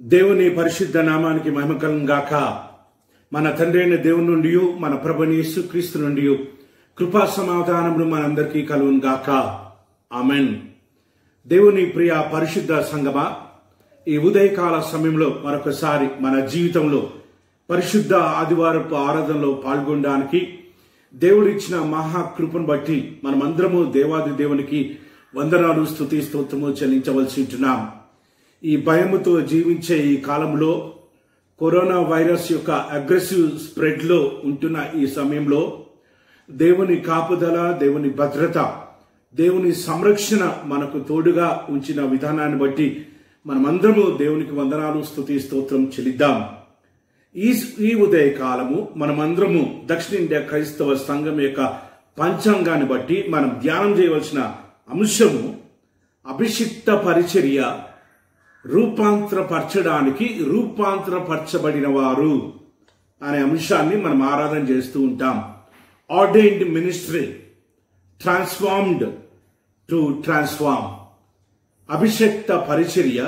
దేవుని పరిశుద్ధ నామానికి మహిమ కలుగును గాక. మన తండ్రి అయిన దేవుని నుండి మన ప్రభువైన యేసుక్రీస్తు నుండి కృపా సమాధానములు మనందరికీ కలుగును గాక. ఆమేన్. దేవుని ప్రియ పరిశుద్ధ సంగమా, ఈ ఉదయకాల సమయంలో మరొకసారి మన జీవితంలో పరిశుద్ధ ఆదివారపు ఆరాధనలో పాల్గొనడానికి దేవుడిచ్చిన మహాకృపను బట్టి మనమందరము దేవాది దేవునికి వందనాలు, స్తుతి, స్తోత్రము చెల్లించవలసి ఉంటున్నాం. ఈ భయముతో జీవించే ఈ కాలంలో, కరోనా వైరస్ యొక్క అగ్రెసివ్ స్ప్రెడ్ లో ఉంటున్న ఈ సమయంలో దేవుని కాపుదల, దేవుని భద్రత, దేవుని సంరక్షణ మనకు తోడుగా ఉంచిన విధానాన్ని బట్టి మనమందరము దేవునికి వందనాలు, స్తుతి, స్తోత్రం చెల్లిద్దాం. ఈ ఉదయ కాలము మనమందరము దక్షిణ ఇండియా క్రైస్తవ సంఘం యొక్క పంచాంగాన్ని బట్టి మనం ధ్యానం చేయవలసిన అంశము అభిషిక్త పరిచర్య, రూపాంతరపరచబడిన వారు అనే అంశాన్ని మనం ఆరాధన చేస్తూ ఉంటాం. Ordained ministry, transformed to transform. అభిషిక్త పరిచర్య,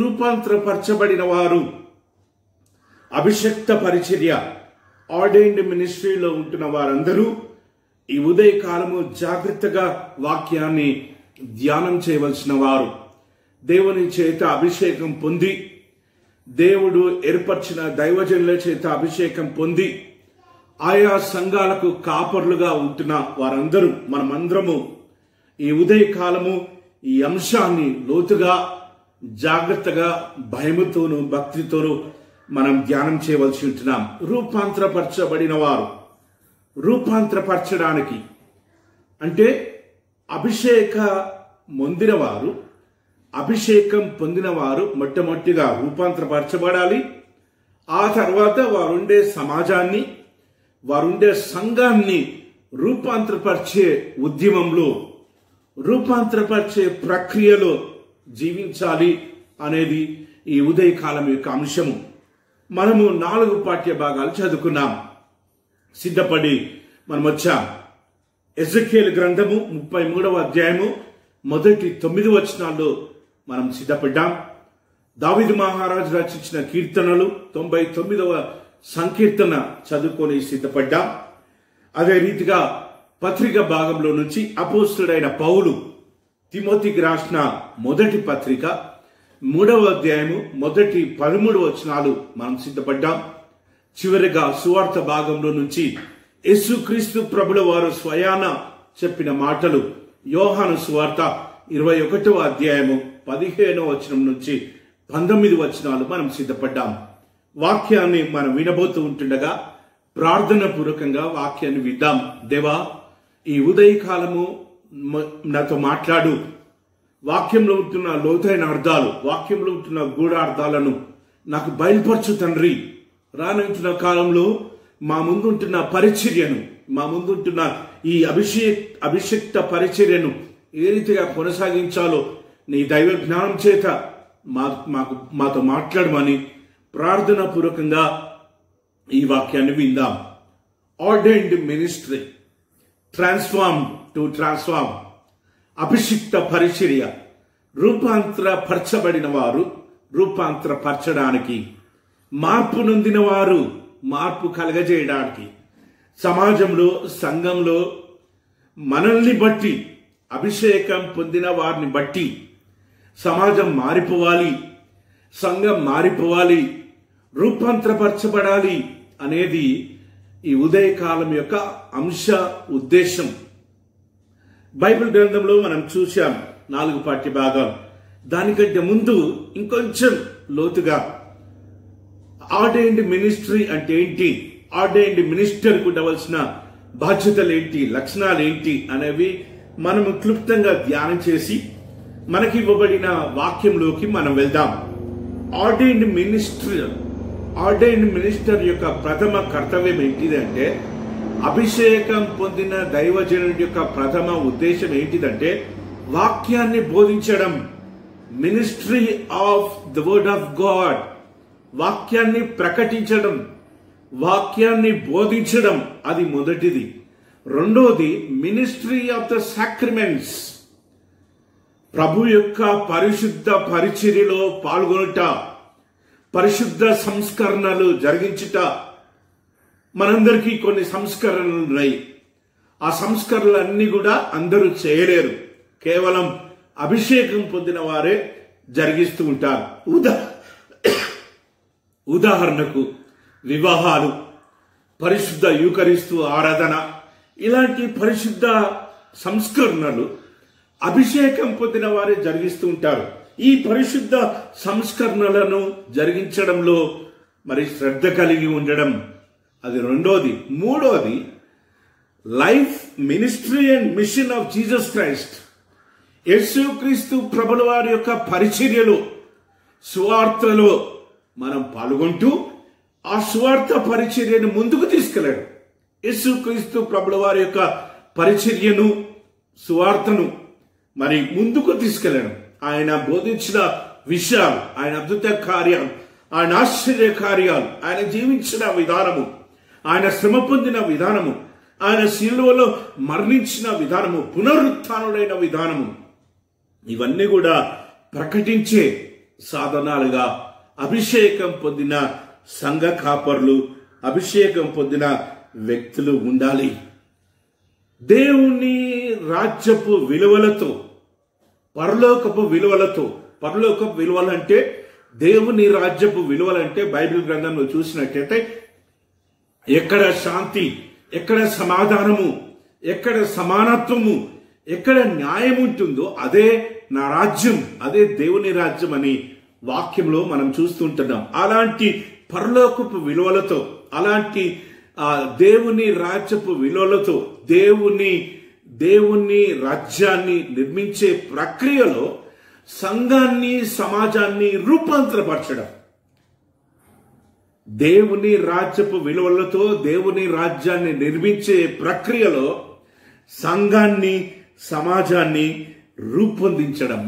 రూపాంతరపరచబడిన వారు. అభిషిక్త పరిచర్య, ఆర్డైన్డ్ మినిస్ట్రీలో ఉంటున్న వారందరూ ఈ ఉదయ కాలము జాగ్రత్తగా వాక్యాన్ని ధ్యానం చేయవలసిన వారు. దేవుని చేత అభిషేకం పొంది, దేవుడు ఏర్పరిచిన దైవజనుల చేత అభిషేకం పొంది ఆయా సంఘాలకు కాపర్లుగా ఉంటున్న వారందరూ మనమందరము ఈ ఉదయ కాలము ఈ అంశాన్ని లోతుగా, జాగ్రత్తగా, భయముతోనూ భక్తితోనూ మనం ధ్యానం చేయవలసి ఉంటున్నాం. రూపాంతరపరచబడిన వారు. రూపాంతరపరచడానికి అంటే అభిషేకం పొందిన వారు మొట్టమొదటిగా రూపాంతరపరచబడాలి. ఆ తర్వాత వారుండే సమాజాన్ని, వారుండే సంఘాన్ని రూపాంతరపరిచే ఉద్యమంలో, రూపాంతరపరిచే ప్రక్రియలో జీవించాలి అనేది ఈ ఉదయకాలం యొక్క అంశము. మనము 4 పాఠ్య భాగాలు చదువుకున్నాం, సిద్ధపడి మనం వచ్చాం. ఎజెకియేలు గ్రంథము 33వ అధ్యాయము మొదటి 9 వచనాల్లో మనం సిద్ధపడ్డాం. దావీదు మహారాజు రచించిన కీర్తనలు 99వ సంకీర్తన చదువుకొని సిద్ధపడ్డాం. అదే రీతిగా పత్రిక భాగంలో నుంచి అపోస్తుడైన పౌలు తిమోతికి రాసిన మొదటి పత్రిక 3వ అధ్యాయము మొదటి 13 వచనాలు మనం సిద్ధపడ్డాం. చివరిగా సువార్త భాగంలో నుంచి యేసుక్రీస్తు ప్రభుల వారు స్వయాన చెప్పిన మాటలు, యోహాను సువార్త 21వ అధ్యాయము 15వ వచనం నుంచి 19 వచనాలు మనం సిద్ధపడ్డాం. వాక్యాన్ని మనం వినబోతూ ఉంటుండగా ప్రార్థన పూర్వకంగా వాక్యాన్ని విద్దాం. దేవా, ఈ ఉదయకాలము నాతో మాట్లాడు. వాక్యంలో ఉంటున్న లోతైన అర్థాలు, వాక్యంలో ఉంటున్న గూఢార్థాలను నాకు బయలుపరచు తండ్రి. రానుంటున్న కాలంలో మా ముందుంటున్న పరిచర్యను, మా ముందుంటున్న ఈ అభిషిక్త పరిచర్యను ఏ రీతిగా కొనసాగించాలో నీ దైవ జ్ఞానం చేత మాతో మాట్లాడమని ప్రార్థన పూర్వకంగా ఈ వాక్యాన్ని విందాం. Ordained ministry, transform to transform. అభిషిక్త పరిచర్య, రూపాంతరపరచబడిన వారు రూపాంతరపరచడానికి, మార్పు నొందిన వారు మార్పు కలగజేయడానికి, సమాజంలో, సంఘంలో మనల్ని బట్టి, అభిషేకం పొందిన వారిని బట్టి సమాజం మారిపోవాలి, సంఘం మారిపోవాలి, రూపాంతరపరచబడాలి అనేది ఈ ఉదయకాలం యొక్క అంశ ఉద్దేశం. బైబిల్ గ్రంథంలో మనం చూశాం 4 పాఠ్య భాగాలు. దానికంటే ముందు ఇంకొంచెం లోతుగా ఆర్డైన్డ్ మినిస్ట్రీ అంటే ఏంటి, ఆర్డైన్డ్ మినిస్టర్కు ఉండవలసిన బాధ్యతలు ఏంటి, లక్షణాలు ఏంటి అనేవి మనము క్లుప్తంగా ధ్యానం చేసి మనకి ఇవ్వబడిన వాక్యంలోకి మనం వెళ్దాం. ఆర్డైన్డ్ మినిస్టర్ యొక్క ప్రథమ కర్తవ్యం ఏంటిదంటే, అభిషేకం పొందిన దైవజనుడి యొక్క ప్రథమ ఉద్దేశం ఏంటిదంటే వాక్యాన్ని బోధించడం. Ministry of the word of God, వాక్యాన్ని ప్రకటించడం, వాక్యాన్ని బోధించడం, అది మొదటిది. రెండోది మినిస్ట్రీ ఆఫ్ ద సాక్రిమెంట్స్, ప్రభు యొక్క పరిశుద్ధ పరిచర్యలో పాల్గొనుట, పరిశుద్ధ సంస్కరణలు జరిగించుట. మనందరికీ కొన్ని సంస్కరణలు ఉన్నాయి. ఆ సంస్కరణలన్నీ కూడా అందరూ చేయలేరు. కేవలం అభిషేకం పొందిన వారే జరిగిస్తూ ఉంటారు. ఉదాహరణకు వివాహాలు, పరిశుద్ధ యూకరిస్తు ఆరాధన, ఇలాంటి పరిశుద్ధ సంస్కరణలు అభిషేకం పొందిన వారే జరిగిస్తూ ఉంటారు. ఈ పరిశుద్ధ సంస్కరణలను జరిగించడంలో మరి శ్రద్ధ కలిగి ఉండడం అది రెండోది. మూడోది life, ministry and machine of Jesus Christ. యేసుక్రీస్తు ప్రభుల వారి యొక్క పరిచర్యలో, సువార్తలో మనం పాల్గొంటూ ఆ సువార్త పరిచర్యను ముందుకు తీసుకెళ్ళాడు. యేసుక్రీస్తు ప్రభుల వారి యొక్క పరిచర్యను, సువార్తను మరి ముందుకు తీసుకెళ్ళాడు. ఆయన బోధించిన విషయాలు, ఆయన అద్భుత కార్యాలు, ఆయన ఆశ్చర్య కార్యాలు, ఆయన జీవించిన విధానము, ఆయన శ్రమ పొందిన విధానము, ఆయన శిలువలో మరణించిన విధానము, పునరుత్థానుడైన విధానము, ఇవన్నీ కూడా ప్రకటించే సాధనాలుగా అభిషేకం పొందిన సంఘ కాపర్లు, అభిషేకం పొందిన వ్యక్తులు ఉండాలి. దేవుని రాజ్యపు విలువలతో, పరలోకపు విలువలతో, పరలోకపు విలువలంటే, దేవుని రాజ్యపు విలువలంటే బైబిల్ గ్రంథంలో చూసినట్లయితే ఎక్కడ శాంతి, ఎక్కడ సమాధానము, ఎక్కడ సమానత్వము, ఎక్కడ న్యాయం ఉంటుందో అదే నా రాజ్యం, అదే దేవుని రాజ్యం అని వాక్యంలో మనం చూస్తుంటున్నాం. అలాంటి పరలోకపు విలువలతో, అలాంటి దేవుని రాజ్యపు విలువలతో దేవుని రాజ్యాన్ని నిర్మించే ప్రక్రియలో సంఘాన్ని, సమాజాన్ని రూపాంతరపరచడం. దేవుని రాజ్యపు విలువలతో దేవుని రాజ్యాన్ని నిర్మించే ప్రక్రియలో సంఘాన్ని, సమాజాన్ని రూపొందించడం,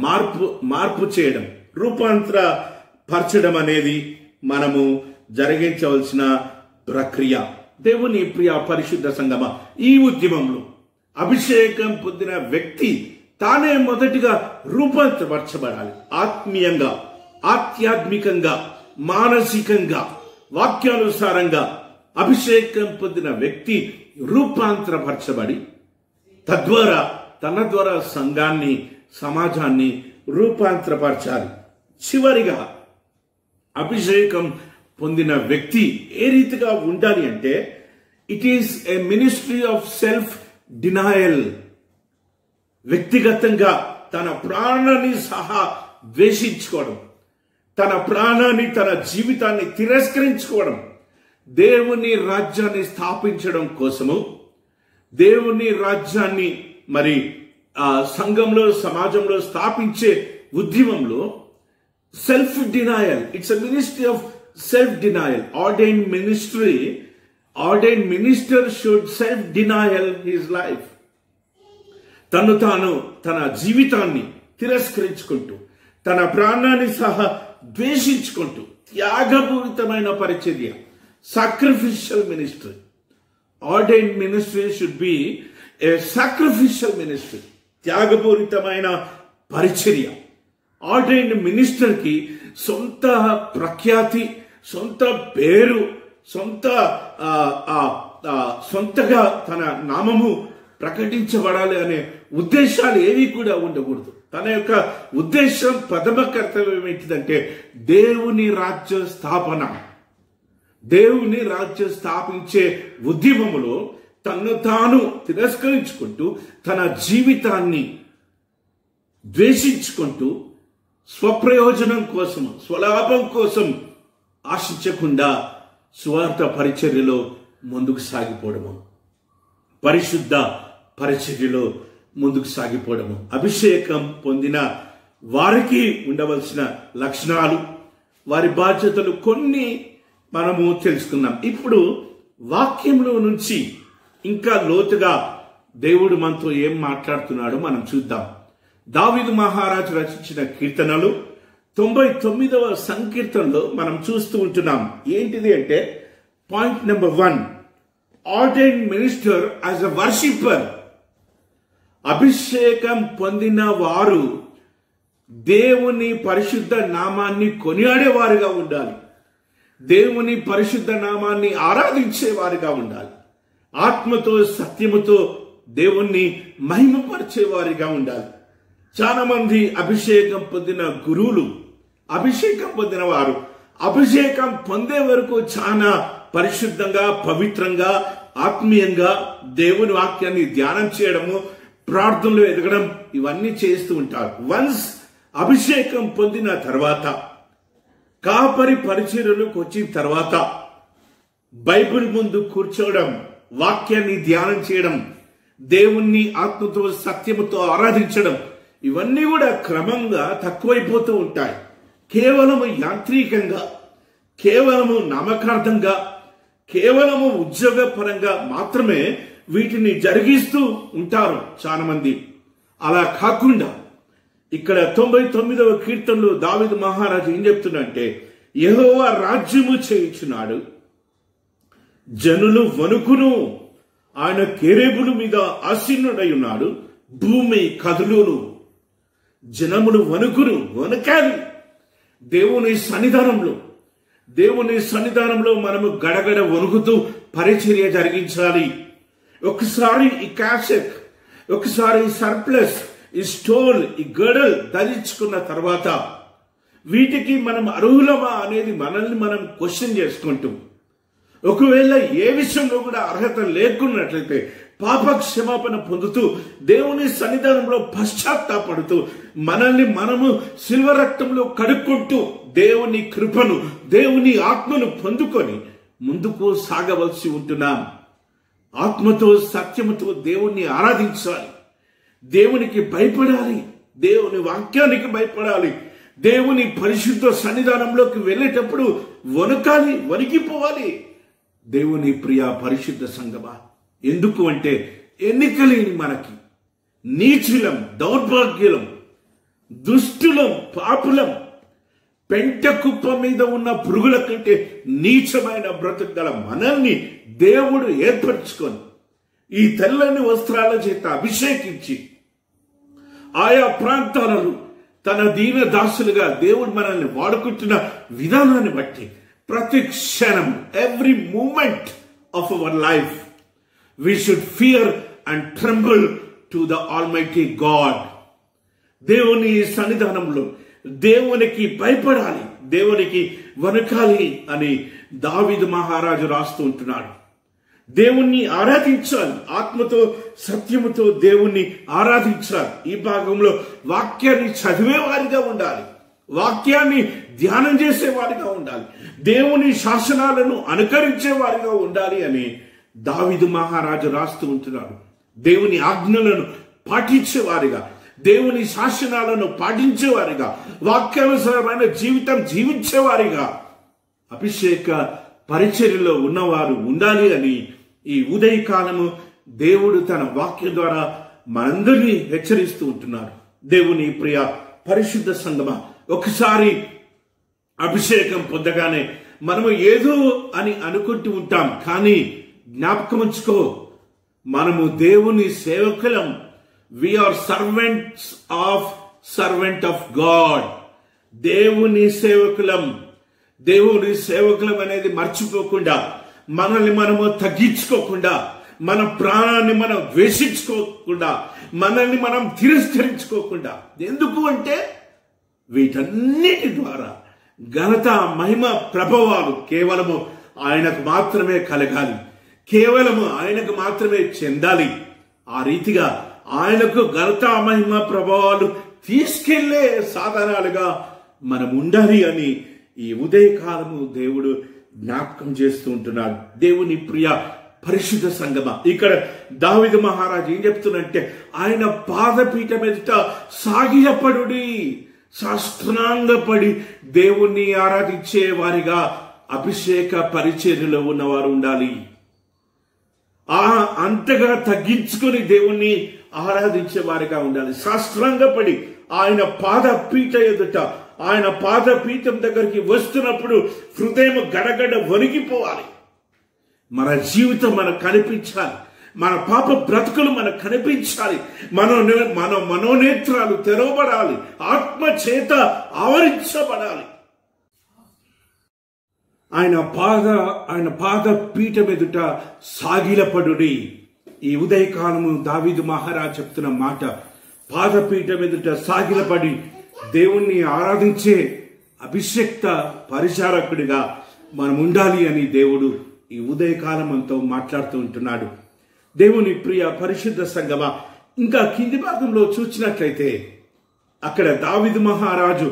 మార్పు చేయడం, రూపాంతరపరచడం అనేది మనము జరిగించవలసిన ప్రక్రియ. దేవుని ప్రియ పరిశుద్ధ సంగమ, ఈ ఉద్యమంలో అభిషేకం పొందిన వ్యక్తి తానే మొదటిగా రూపాంతరపరచబడాలి. ఆత్మీయంగా, ఆధ్యాత్మికంగా, మానసికంగా, వాక్యానుసారంగా అభిషేకం పొందిన వ్యక్తి రూపాంతరపరచబడి తద్వారా తన ద్వారా సంఘాన్ని, సమాజాన్ని రూపాంతరపరచాలి. చివరిగా అభిషేకం పొందిన వ్యక్తి ఏ రీతిగా ఉండాలి అంటే, it is a ministry of self denial. వ్యక్తిగతంగా తన ప్రాణాన్ని సహా ద్వేషించుకోవడం, తన ప్రాణాన్ని, తన జీవితాన్ని తిరస్కరించుకోవడం, దేవుని రాజ్యాన్ని స్థాపించడం కోసము, దేవుని రాజ్యాన్ని మరి సంఘంలో, సమాజంలో స్థాపించే ఉద్యమంలో self denial, it's a ministry of self denial. Ordained minister should self denial his life. తాను తన జీవితాన్ని తిరస్కరించుకుంటూ, తన ప్రాణాన్ని సహా ద్వేషించుకుంటూ, త్యాగపూరితమైన పరిచర్య, sacrificial ministry. Ordained ministry should be a sacrificial ministry, త్యాగపూరితమైన పరిచర్య. ఆర్డైన్డ్ మినిస్టర్ కి సొంత ప్రఖ్యాతి, సొంత పేరు, సొంతగా తన నామము ప్రకటించబడాలి అనే ఉద్దేశాలు ఏవి కూడా ఉండకూడదు. తన యొక్క ఉద్దేశం, ప్రథమ కర్తవ్యం ఏంటిదంటే దేవుని రాజ్య స్థాపన. దేవుని రాజ్యం స్థాపించే ఉద్యమములో తను తాను తిరస్కరించుకుంటూ, తన జీవితాన్ని ద్వేషించుకుంటూ, స్వప్రయోజనం కోసం, స్వలాభం కోసం ఆశించకుండా సువార్త పరిచర్యలో ముందుకు సాగిపోవడము, పరిశుద్ధ పరిచర్యలో ముందుకు సాగిపోవడము. అభిషేకం పొందిన వారికి ఉండవలసిన లక్షణాలు, వారి బాధ్యతలు కొన్ని మనము తెలుసుకున్నాం. ఇప్పుడు వాక్యంలో నుంచి ఇంకా లోతుగా దేవుడు మనతో ఏం మాట్లాడుతున్నాడో మనం చూద్దాం. దావీదు మహారాజు రచించిన కీర్తనలు 99వ సంకీర్తనలో మనం చూస్తూ ఉంటున్నాం. ఏంటిది అంటే, point number 1, ordained minister as a worshipper. అభిషేకం పొందిన వారు దేవుని పరిశుద్ధ నామాన్ని కొనియాడేవారుగా ఉండాలి. దేవుని పరిశుద్ధ నామాన్ని ఆరాధించేవారుగా ఉండాలి. ఆత్మతో సత్యముతో దేవుణ్ణి మహిమపరిచేవారిగా ఉండాలి. చాలా మంది అభిషేకం పొందిన గురువులు, అభిషేకం పొందిన వారు అభిషేకం పొందే వరకు చాలా పరిశుద్ధంగా, పవిత్రంగా, ఆత్మీయంగా దేవుని వాక్యాన్ని ధ్యానం చేయడము, ప్రార్థనలు ఎదగడం ఇవన్నీ చేస్తూ ఉంటారు. వన్స్ అభిషేకం పొందిన తర్వాత, కాపరి పరిచర్యలకు వచ్చిన తర్వాత బైబిల్ ముందు కూర్చోవడం, వాక్యాన్ని ధ్యానం చేయడం, దేవుణ్ణి ఆత్మతో సత్యముతో ఆరాధించడం ఇవన్నీ కూడా క్రమంగా తక్కువైపోతూ ఉంటాయి. కేవలము యాంత్రికంగా, కేవలము నామకార్థంగా, కేవలము ఉద్యోగపరంగా మాత్రమే వీటిని జరిగిస్తూ ఉంటారు చాలా మంది. అలా కాకుండా ఇక్కడ 99వ కీర్తనలో దావీదు మహారాజు ఏం చెప్తున్నాడంటే, యెహోవా రాజ్యము చేయుచున్నాడు, జనులు వణుకును, ఆయన కేరేబుల మీద ఆసీనుడై ఉన్నాడు, భూమి కదులును. జనములు వణుకును, వణకాలి. దేవుని సన్నిధానంలో మనము గడగడ వణుకుతూ పరిచర్య జరిగించాలి. ఒకసారి ఈ క్యాసెట్, ఒకసారి ఈ సర్ప్లస్, ఈ స్టోల్, ఈ గడల్ ధరించుకున్న తర్వాత వీటికి మనం అర్హులమా అనేది మనల్ని మనం క్వశ్చన్ చేసుకుంటూ, ఒకవేళ ఏ విషయంలో కూడా అర్హత లేకున్నట్లయితే పాప క్షమాపణ పొందుతూ దేవుని సన్నిధానంలో పశ్చాత్తాపడుతూ మనల్ని మనము శిల్వ రక్తంలో కడుక్కుంటూ దేవుని కృపను, దేవుని ఆత్మను పొందుకొని ముందుకు సాగవలసి ఉంటున్నాం. ఆత్మతో సత్యముతో దేవుణ్ణి ఆరాధించాలి, దేవునికి భయపడాలి, దేవుని వాక్యానికి భయపడాలి. దేవుని పరిశుద్ధ సన్నిధానంలోకి వెళ్ళేటప్పుడు వణకాలి, వణికిపోవాలి. దేవుని ప్రియ పరిశుద్ధ సంగమా, ఎందుకు అంటే ఎన్నికలేని మనకి, నీచులం, దౌర్భాగ్యులం, దుష్టులం, పాపులం, పెంట కుప్ప మీద ఉన్న పురుగుల కంటే నీచమైన బ్రతుకుగల మనల్ని దేవుడు ఏర్పరచుకొని ఈ తెల్లని వస్త్రాల చేత అభిషేకించి ఆయా ప్రాంతాలలో తన దీన దాసులుగా దేవుడు మనల్ని వాడుకుంటున్న విధానాన్ని బట్టి ప్రతి క్షణం, every moment of our life we should fear and tremble to the Almighty God. దేవుని సన్నిధానంలో దేవునికి భయపడాలి, దేవునికి వణకాలి అని దావీదు మహారాజు రాస్తూ ఉంటున్నాడు. దేవుణ్ణి ఆరాధించాలి, ఆత్మతో సత్యముతో దేవుణ్ణి ఆరాధించాలి. ఈ భాగంలో వాక్యాన్ని చదివేవారిగా ఉండాలి, వాక్యాన్ని ధ్యానం చేసేవారిగా ఉండాలి, దేవుని శాసనాలను అనుకరించేవారిగా ఉండాలి అని దావీదు మహారాజు రాస్తూ ఉంటున్నాడు. దేవుని ఆజ్ఞలను పాటించేవారిగా, దేవుని శాసనాలను పాటించేవారిగా, వాక్యానుసారమైన జీవితం జీవించేవారిగా అభిషేక పరిచర్యలో ఉన్నవారు ఉండాలి అని ఈ ఉదయకాలము దేవుడు తన వాక్యం ద్వారా మనందరినీ హెచ్చరిస్తూ ఉంటున్నాడు. దేవుని ప్రియ పరిశుద్ధ సంగమా, ఒకసారి అభిషేకం పొందగానే మనము ఏదో అని అనుకుంటూ ఉంటాం. కానీ జ్ఞాపకం ఉంచుకో, మనము దేవుని సేవకులం. We are servant of God. దేవుని సేవకులం. దేవుని సేవకులం అనేది మర్చిపోకుండా, మనల్ని మనము తగ్గించుకోకుండా, మన ప్రాణాన్ని మనం ద్వేషించుకోకుండా, మనల్ని మనం తిరస్కరించుకోకుండా. ఎందుకు అంటే వీటన్నిటి ద్వారా ఘనత, మహిమ, ప్రభావాలు కేవలము ఆయనకు మాత్రమే కలగాలి, కేవలము ఆయనకు మాత్రమే చెందాలి. ఆ రీతిగా ఆయనకు ఘనత, మహిమ, ప్రభావాలు తీసుకెళ్లే సాధనాలుగా మనం ఉండాలి అని ఈ ఉదయకాలము దేవుడు జ్ఞాపకం చేస్తూ ఉంటున్నాడు. దేవుని ప్రియ పరిశుద్ధ సంగమ, ఇక్కడ దావీదు మహారాజు ఏం చెప్తున్నంటే, ఆయన పాదపీఠం ఎదుట సాగిలపడుడి, సాష్టాంగపడి దేవుణ్ణి ఆరాధించే వారిగా అభిషేక పరిచర్యలో ఉన్నవారు ఉండాలి. అంతగా తగ్గించుకొని దేవుణ్ణి ఆరాధించే వారిగా ఉండాలి. సాష్టాంగపడి ఆయన పాదపీఠ ఎదుట, ఆయన పాదపీఠం దగ్గరికి వస్తున్నప్పుడు హృదయం గడగడ వణికిపోవాలి. మన జీవితం మనకు కనిపించాలి, మన పాప బ్రతుకులు మనకు కనిపించాలి. మన మనోనేత్రాలు తెరవబడాలి. ఆత్మ చేత ఆవరించబడాలి. ఆయన పాద పీఠం ఎదుట సాగిలపడుడి. ఈ ఉదయకాలము దావీదు మహారాజు చెప్తున్న మాట, పాదపీఠం ఎదుట సాగిలపడి దేవుణ్ణి ఆరాధించే అభిషక్త పరిచారకుడిగా మనం ఉండాలి అని దేవుడు ఈ ఉదయకాలం అంతా మాట్లాడుతూ ఉంటున్నాడు. దేవుని ప్రియ పరిశుద్ధ సంగమా, ఇంకా కింది భాగంలో చూసినట్లయితే అక్కడ దావీదు మహారాజు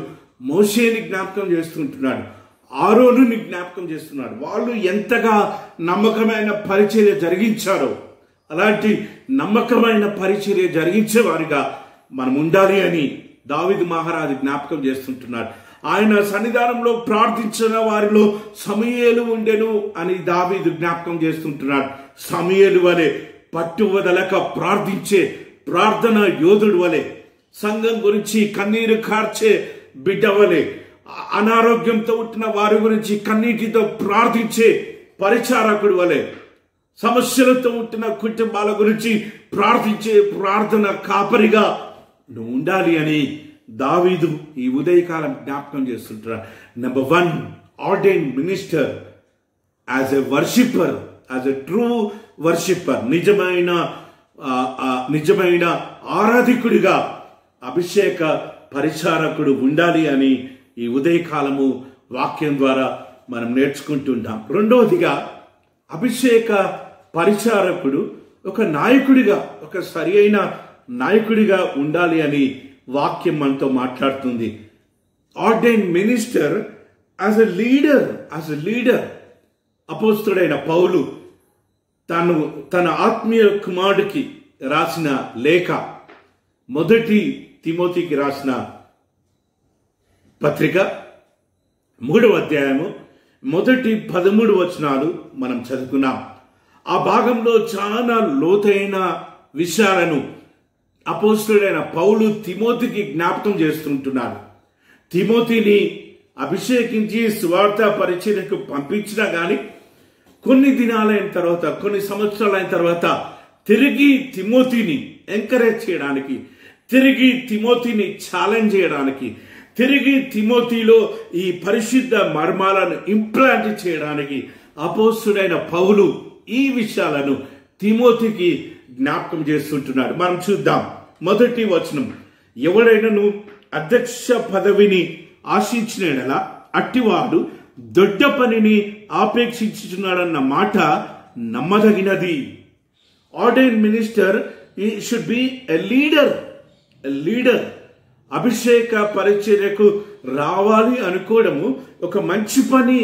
మోషేని జ్ఞాపకం చేస్తుంటున్నాడు, ఆరోనుని జ్ఞాపకం చేస్తున్నాడు. వాళ్ళు ఎంతగా నమ్మకమైన పరిచర్య జరిగించారో అలాంటి నమ్మకమైన పరిచర్య జరిగించేవారిగా మనం ఉండాలి అని దావీదు మహారాజు జ్ఞాపకం చేస్తుంటున్నాడు. ఆయన సన్నిధానంలో ప్రార్థించిన వారిలో సమూయేలు ఉండెను అని దావీదు జ్ఞాపకం చేస్తుంటున్నాడు. సమూయేలు వలె పట్టువదలక ప్రార్థించే ప్రార్థన యోధుడు వలె, సంఘం గురించి కన్నీరు కార్చే బిడ్డ వలె, అనారోగ్యంతో ఉంటున్న వారి గురించి కన్నీటితో ప్రార్థించే పరిచారకుడు వలె, సమస్యలతో ఉంటున్న కుటుంబాల గురించి ప్రార్థించే ప్రార్థన కాపరిగా నువ్వు ఉండాలి అని దావీదు ఈ ఉదయకాలం జ్ఞాపకం చేస్తుంటారు. Number 1, ordained minister as a worshipper, as a true worshipper, నిజమైన ఆరాధికుడిగా అభిషేక పరిచారకుడు ఉండాలి అని ఈ ఉదయకాలము వాక్యం ద్వారా మనం నేర్చుకుంటుంటాం. రెండవదిగా అభిషేక పరిచారకుడు ఒక నాయకుడిగా, ఒక సరి అయిన నాయకుడిగా ఉండాలి అని వాక్యం మనతో మాట్లాడుతుంది. Ordained minister as a leader. అపోస్తలుడైన పౌలు తన ఆత్మీయ కుమారుడికి రాసిన లేఖ, మొదటి తిమోతికి రాసిన పత్రిక 3వ అధ్యాయము మొదటి 13 వచనాలు మనం చదువుకున్నాం. ఆ భాగంలో చాలా లోతైన విషయాలను అపోస్తలుడైన పౌలు తిమోతికి జ్ఞాపకం చేస్తుంటున్నాడు. తిమోతిని అభిషేకించి సువార్త పరిచర్యకు పంపించినా గాని కొన్ని దినాలైన తర్వాత, కొన్ని సంవత్సరాలైన తర్వాత తిరిగి తిమోతిని ఎంకరేజ్ చేయడానికి, తిరిగి తిమోతిని ఛాలెంజ్ చేయడానికి, తిరిగి తిమోతిలో ఈ పరిశుద్ధ మర్మాలను ఇంప్లాంట్ చేయడానికి అపోస్తలుడైన పౌలు ఈ విషయాలను తిమోతికి జ్ఞాపకం చేస్తుంటున్నాడు. మనం చూద్దాం. మొదటి వచనం, ఎవడైనాను అధ్యక్ష పదవిని ఆశించిన యెడల అట్టివాడు దొడ్డ పనిని ఆపేక్షించుచున్నాడన్న మాట నమ్మదగినది. Ordained minister should be a leader. అభిషేక పరిచర్యకు రావాలి అనుకోవడము ఒక మంచి పని,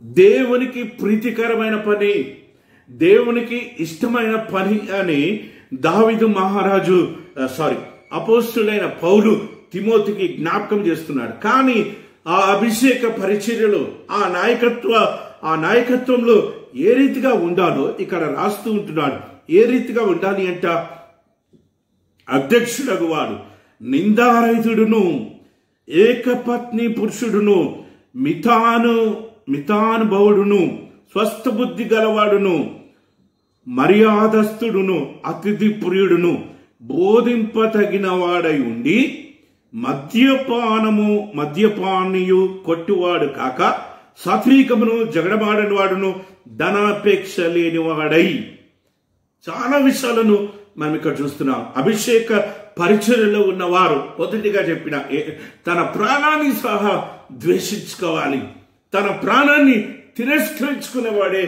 దేవునికి ప్రీతికరమైన పని, దేవునికి ఇష్టమైన పని అని దావీదు మహారాజు అపోస్తలుడైన పౌలు తిమోతికి జ్ఞాపకం చేస్తున్నాడు. కానీ ఆ అభిషేక పరిచర్యలో, ఆ నాయకత్వంలో ఏ రీతిగా ఉండాలో ఇక్కడ రాస్తూ ఉంటున్నాడు. ఏ రీతిగా ఉండాలి అంట, అధ్యక్షుడగు వాడు నిందారహితుడును, ఏకపత్ని పురుషుడును, మితానుభవుడును, స్వస్థ బుద్ధి గలవాడును, మర్యాదస్తుడును, అతిథి ప్రియుడును, బోధింపతగిన వాడై ఉండి మద్యపానీయు కొట్టువాడు కాక సాత్వికమును, జగడమాడని వాడును, ధనాపేక్ష లేనివాడై. చాలా విషయాలను మనం ఇక్కడ చూస్తున్నాం. అభిషేక పరిచర్యలో ఉన్నవారు మొదటిగా చెప్పిన తన ప్రాణాన్ని సహా ద్వేషించుకోవాలి, తన ప్రాణాన్ని తిరస్కరించుకునేవాడే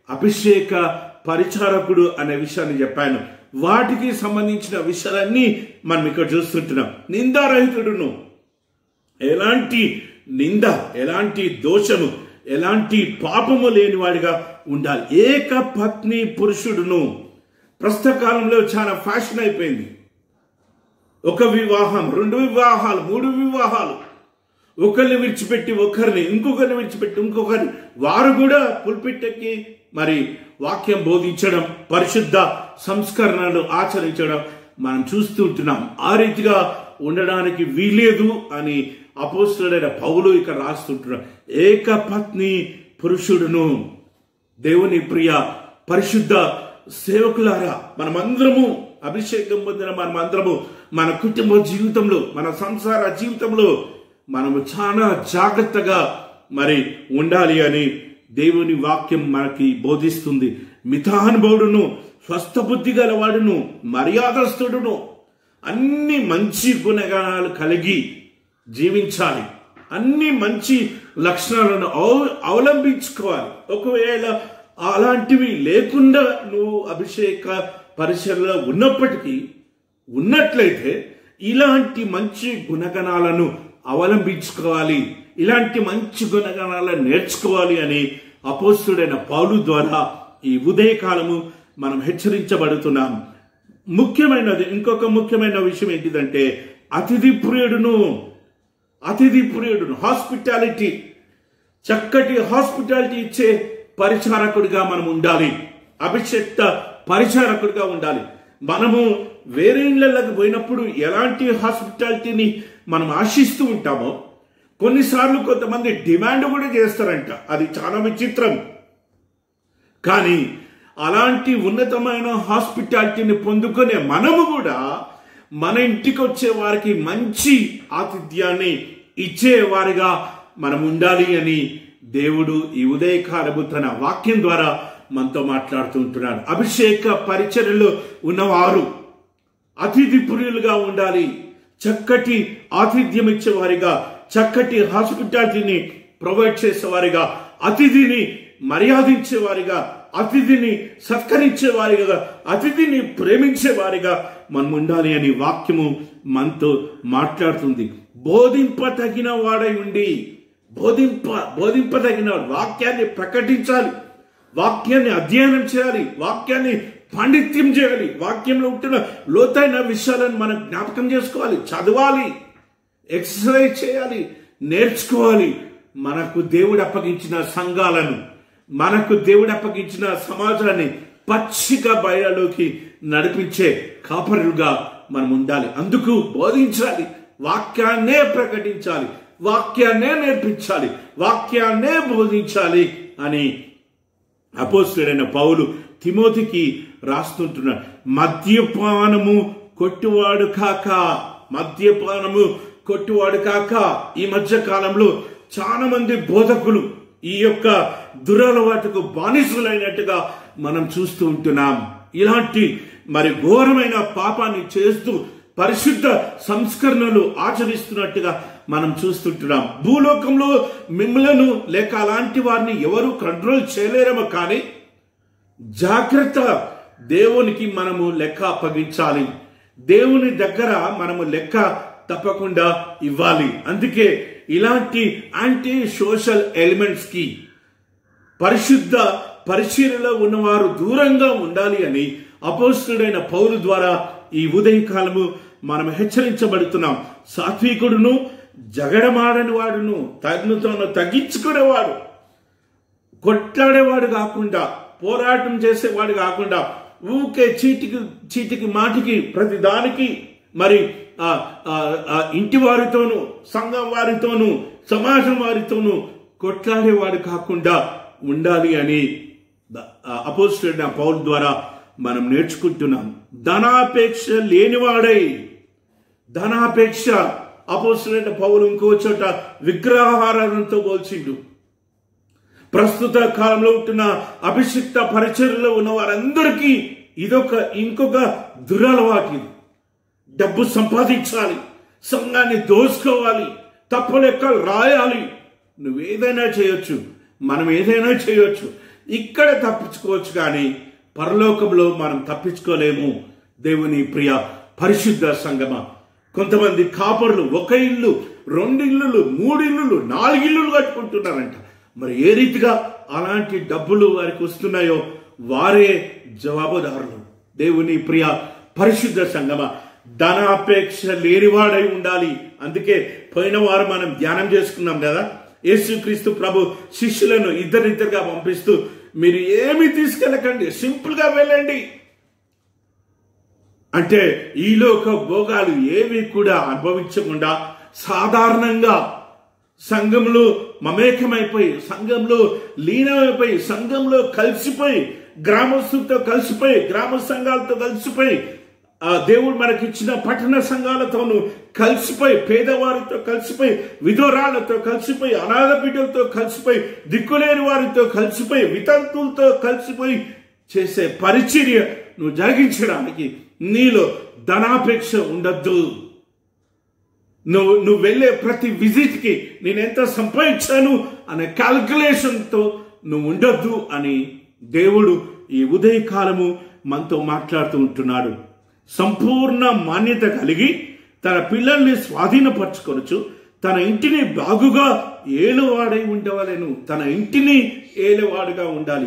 అభిషేక పరిచారకుడు అనే విషయాన్ని చెప్పాను. వాటికి సంబంధించిన విషయాలన్నీ మనం ఇక్కడ చూస్తుంటున్నాం. నిందారహితుడును, ఎలాంటి నింద, ఎలాంటి దోషము, ఎలాంటి పాపము లేనివాడిగా ఉండాలి. ఏకపత్ని పురుషుడును. ప్రస్తుత కాలంలో చాలా ఫ్యాషన్ అయిపోయింది. ఒక వివాహం, 2 వివాహాలు, 3 వివాహాలు, ఒకరిని విడిచిపెట్టి ఒకరిని, ఇంకొకరిని విడిచిపెట్టి ఇంకొకరిని, వారు కూడా పుల్పిట్టెక్కి మరి వాక్యం బోధించడం, పరిశుద్ధ సంస్కరణలు ఆచరించడం మనం చూస్తూ ఉంటున్నాం. ఆ రీతిగా ఉండడానికి వీలేదు అని అపోస్తలుడైన పౌలు ఇక్కడ రాస్తుంటున్నాడు. ఏకపత్ని పురుషుడును, దేవుని ప్రియ పరిశుద్ధ సేవకులారా, మనమందరము అభిషేకం పొందిన మనమందరము మన కుటుంబ జీవితంలో, మన సంసార జీవితంలో మనము చాలా జాగ్రత్తగా మరి ఉండాలి అని దేవుని వాక్యం మనకి బోధిస్తుంది. మితానుభవుడును, స్వస్థబుద్ధి గలవాడును, మర్యాదస్తుడును, అన్ని మంచి గుణగణాలు కలిగి జీవించాలి. అన్ని మంచి లక్షణాలను అవలంబించుకోవాలి. ఒకవేళ అలాంటివి లేకుండా నువ్వు అభిషేక పరిచర్యలో ఉన్నట్లయితే ఇలాంటి మంచి గుణగణాలను అవలంబించుకోవాలి, ఇలాంటి మంచి గుణగణాలను నేర్చుకోవాలి అని అపోస్తలుడైన పౌలు ద్వారా ఈ ఉదయకాలము మనం హెచ్చరించబడుతున్నాం. ఇంకొక ముఖ్యమైన విషయం ఏంటిదంటే అతిథి ప్రియుడును, హాస్పిటాలిటీ, చక్కటి హాస్పిటాలిటీ ఇచ్చే పరిచారకుడిగా మనం ఉండాలి. అభిషేక్త పరిచారకుడిగా ఉండాలి. మనము వేరే ఇళ్లలోకి పోయినప్పుడు ఎలాంటి హాస్పిటాలిటీని మనం ఆశిస్తూ ఉంటామో కొన్నిసార్లు కొంతమంది డిమాండ్ కూడా చేస్తారంట. అది చాలా విచిత్రం. కానీ అలాంటి ఉన్నతమైన హాస్పిటాలిటీని పొందుకునే మనము కూడా మన ఇంటికి వచ్చే వారికి మంచి ఆతిథ్యాన్ని ఇచ్చేవారిగా మనం ఉండాలి అని దేవుడు ఈ ఉదయకాలము తన వాక్యం ద్వారా మనతో మాట్లాడుతుంటున్నాడు. అభిషేక పరిచర్యలో ఉన్నవారు అతిథి ప్రియులుగా ఉండాలి. చక్కటి ఆతిథ్యం ఇచ్చేవారిగా, చక్కటి హాస్పిటాలిటీని ప్రొవైడ్ చేసేవారిగా, అతిథిని మర్యాదించేవారిగా, అతిథిని సత్కరించేవారిగా, అతిథిని ప్రేమించేవారిగా మనం ఉండాలి అని వాక్యము మనతో మాట్లాడుతుంది. బోధింపతగిన వాడై ఉండి, బోధింపదగిన వాక్యాన్ని ప్రకటించాలి, వాక్యాన్ని అధ్యయనం చేయాలి, వాక్యాన్ని పాండిత్యం చేయాలి, వాక్యంలో ఉంటున్న లోతైన విషయాలను మనం జ్ఞాపకం చేసుకోవాలి, చదవాలి, ఎక్సర్సైజ్ చేయాలి, నేర్చుకోవాలి. మనకు దేవుడు అప్పగించిన సంఘాలను, మనకు దేవుడు అప్పగించిన సమాజాన్ని పచ్చిక బయలులోకి నడిపించే కాపరులుగా మనం ఉండాలి. అందుకు బోధించాలి, వాక్యాన్నే ప్రకటించాలి, వాక్యాన్నే నేర్పించాలి, వాక్యాన్నే బోధించాలి అని అపోస్తలుడైన పౌలు తిమోతికి రాస్తుంటున్నాడు. మద్యపానము కొట్టువాడు కాక. ఈ మధ్య కాలంలో చాలా మంది బోధకులు ఈ యొక్క దురలవాటుకు బానిసులైనట్టుగా మనం చూస్తూ ఉంటున్నాం. ఇలాంటి మరి ఘోరమైన పాపాన్ని చేస్తూ పరిశుద్ధ సంస్కరణలు ఆచరిస్తున్నట్టుగా మనం చూస్తుంటున్నాం. భూలోకంలో మిమ్మలను లేక అలాంటి వారిని ఎవరు కంట్రోల్ చేయలేరేమో, కానీ జాగ్రత్త, దేవునికి మనము లెక్క అప్పగించాలి. దేవుని దగ్గర మనము లెక్క తప్పకుండా ఇవ్వాలి. అందుకే ఇలాంటి యాంటీ సోషల్ ఎలిమెంట్స్ కి పరిశుద్ధ పరిచర్యలో ఉన్నవారు దూరంగా ఉండాలి అని అపోస్తలుడైన పౌలు ద్వారా ఈ ఉదయకాలము మనం హెచ్చరించబడుతున్నాం. సాత్వికుడును, జగడమాడని వాడును, తను తగ్గించుకునేవాడు, కొట్లాడేవాడు కాకుండా, పోరాటం చేసేవాడు కాకుండా, ఊకే చీటికి మాటికి ప్రతి దానికి మరి ఇంటి వారితోనూ, సంఘం వారితోనూ, సమాజం వారితోనూ కొట్లాడేవాడు కాకుండా ఉండాలి అని అపోస్తలుడైన పౌలు ద్వారా మనం నేర్చుకుంటున్నాం. ధనాపేక్ష లేనివాడై, ధనాపేక్ష అపోస్తలుడైన పౌలు ఇంకో చోట విగ్రహారాధనతో పోల్చిండు. ప్రస్తుత కాలంలో ఉంటున్న అభిషిక్త పరిచర్యలో ఉన్న వారందరికీ ఇంకొక దురలవాటు. డబ్బు సంపాదించాలి, సంఘాన్ని దోసుకోవాలి, తప్పు లెక్కలు రాయాలి. నువ్వేదైనా చేయొచ్చు, మనం ఏదైనా చేయొచ్చు, ఇక్కడ తప్పించుకోవచ్చు, కానీ పరలోకంలో మనం తప్పించుకోలేము. దేవుని ప్రియ పరిశుద్ధ సంగమా, కొంతమంది కాపరులు 1 ఇల్లు, 2 ఇల్లులు, 3 ఇల్లులు, 4 ఇల్లులు కట్టుకుంటున్నారంట. మరి ఏ రీతిగా అలాంటి డబ్బులు వారికి వస్తున్నాయో వారే జవాబుదారులు. దేవుని ప్రియ పరిశుద్ధ సంగమా, ధనాపేక్ష లేనివాడై ఉండాలి. అందుకే పోయిన వారం మనం ధ్యానం చేసుకున్నాం కదా, యేసుక్రీస్తు ప్రభు శిష్యులను ఇద్దరిద్దరుగా పంపిస్తూ మీరు ఏమి తీసుకెళ్ళకండి, సింపుల్ గా వెళ్ళండి అంటే ఈ లోక భోగాలు ఏవి కూడా అనుభవించకుండా సాధారణంగా సంఘంలో మమేకమైపోయి, సంఘంలో లీనమైపోయి, సంఘంలో కలిసిపోయి గ్రామస్తులతో కలిసిపోయి, గ్రామ సంఘాలతో కలిసిపోయి, దేవుడు మనకిచ్చిన పట్టణ సంఘాలతోనూ కలిసిపోయి, పేదవారితో కలిసిపోయి, విధవరాళ్లతో కలిసిపోయి, అనాథ బిడ్డలతో కలిసిపోయి, దిక్కులేని వారితో కలిసిపోయి, వితంతులతో కలిసిపోయి చేసే పరిచర్య నువ్వు జరిగించడానికి నీలో ధనాపేక్ష ఉండద్దు. నువ్వు వెళ్ళే ప్రతి విజిట్కి నేను ఎంత సంపాదించాను అనే క్యాల్కులేషన్తో నువ్వు ఉండొద్దు అని దేవుడు ఈ ఉదయకాలము మనతో మాట్లాడుతూ ఉంటున్నాడు. సంపూర్ణ మాన్యత కలిగి తన పిల్లల్ని స్వాధీనపరచుకొనొచ్చు, తన ఇంటిని బాగుగా ఏలువాడై ఉండవలెను. తన ఇంటిని ఏలువాడుగా ఉండాలి.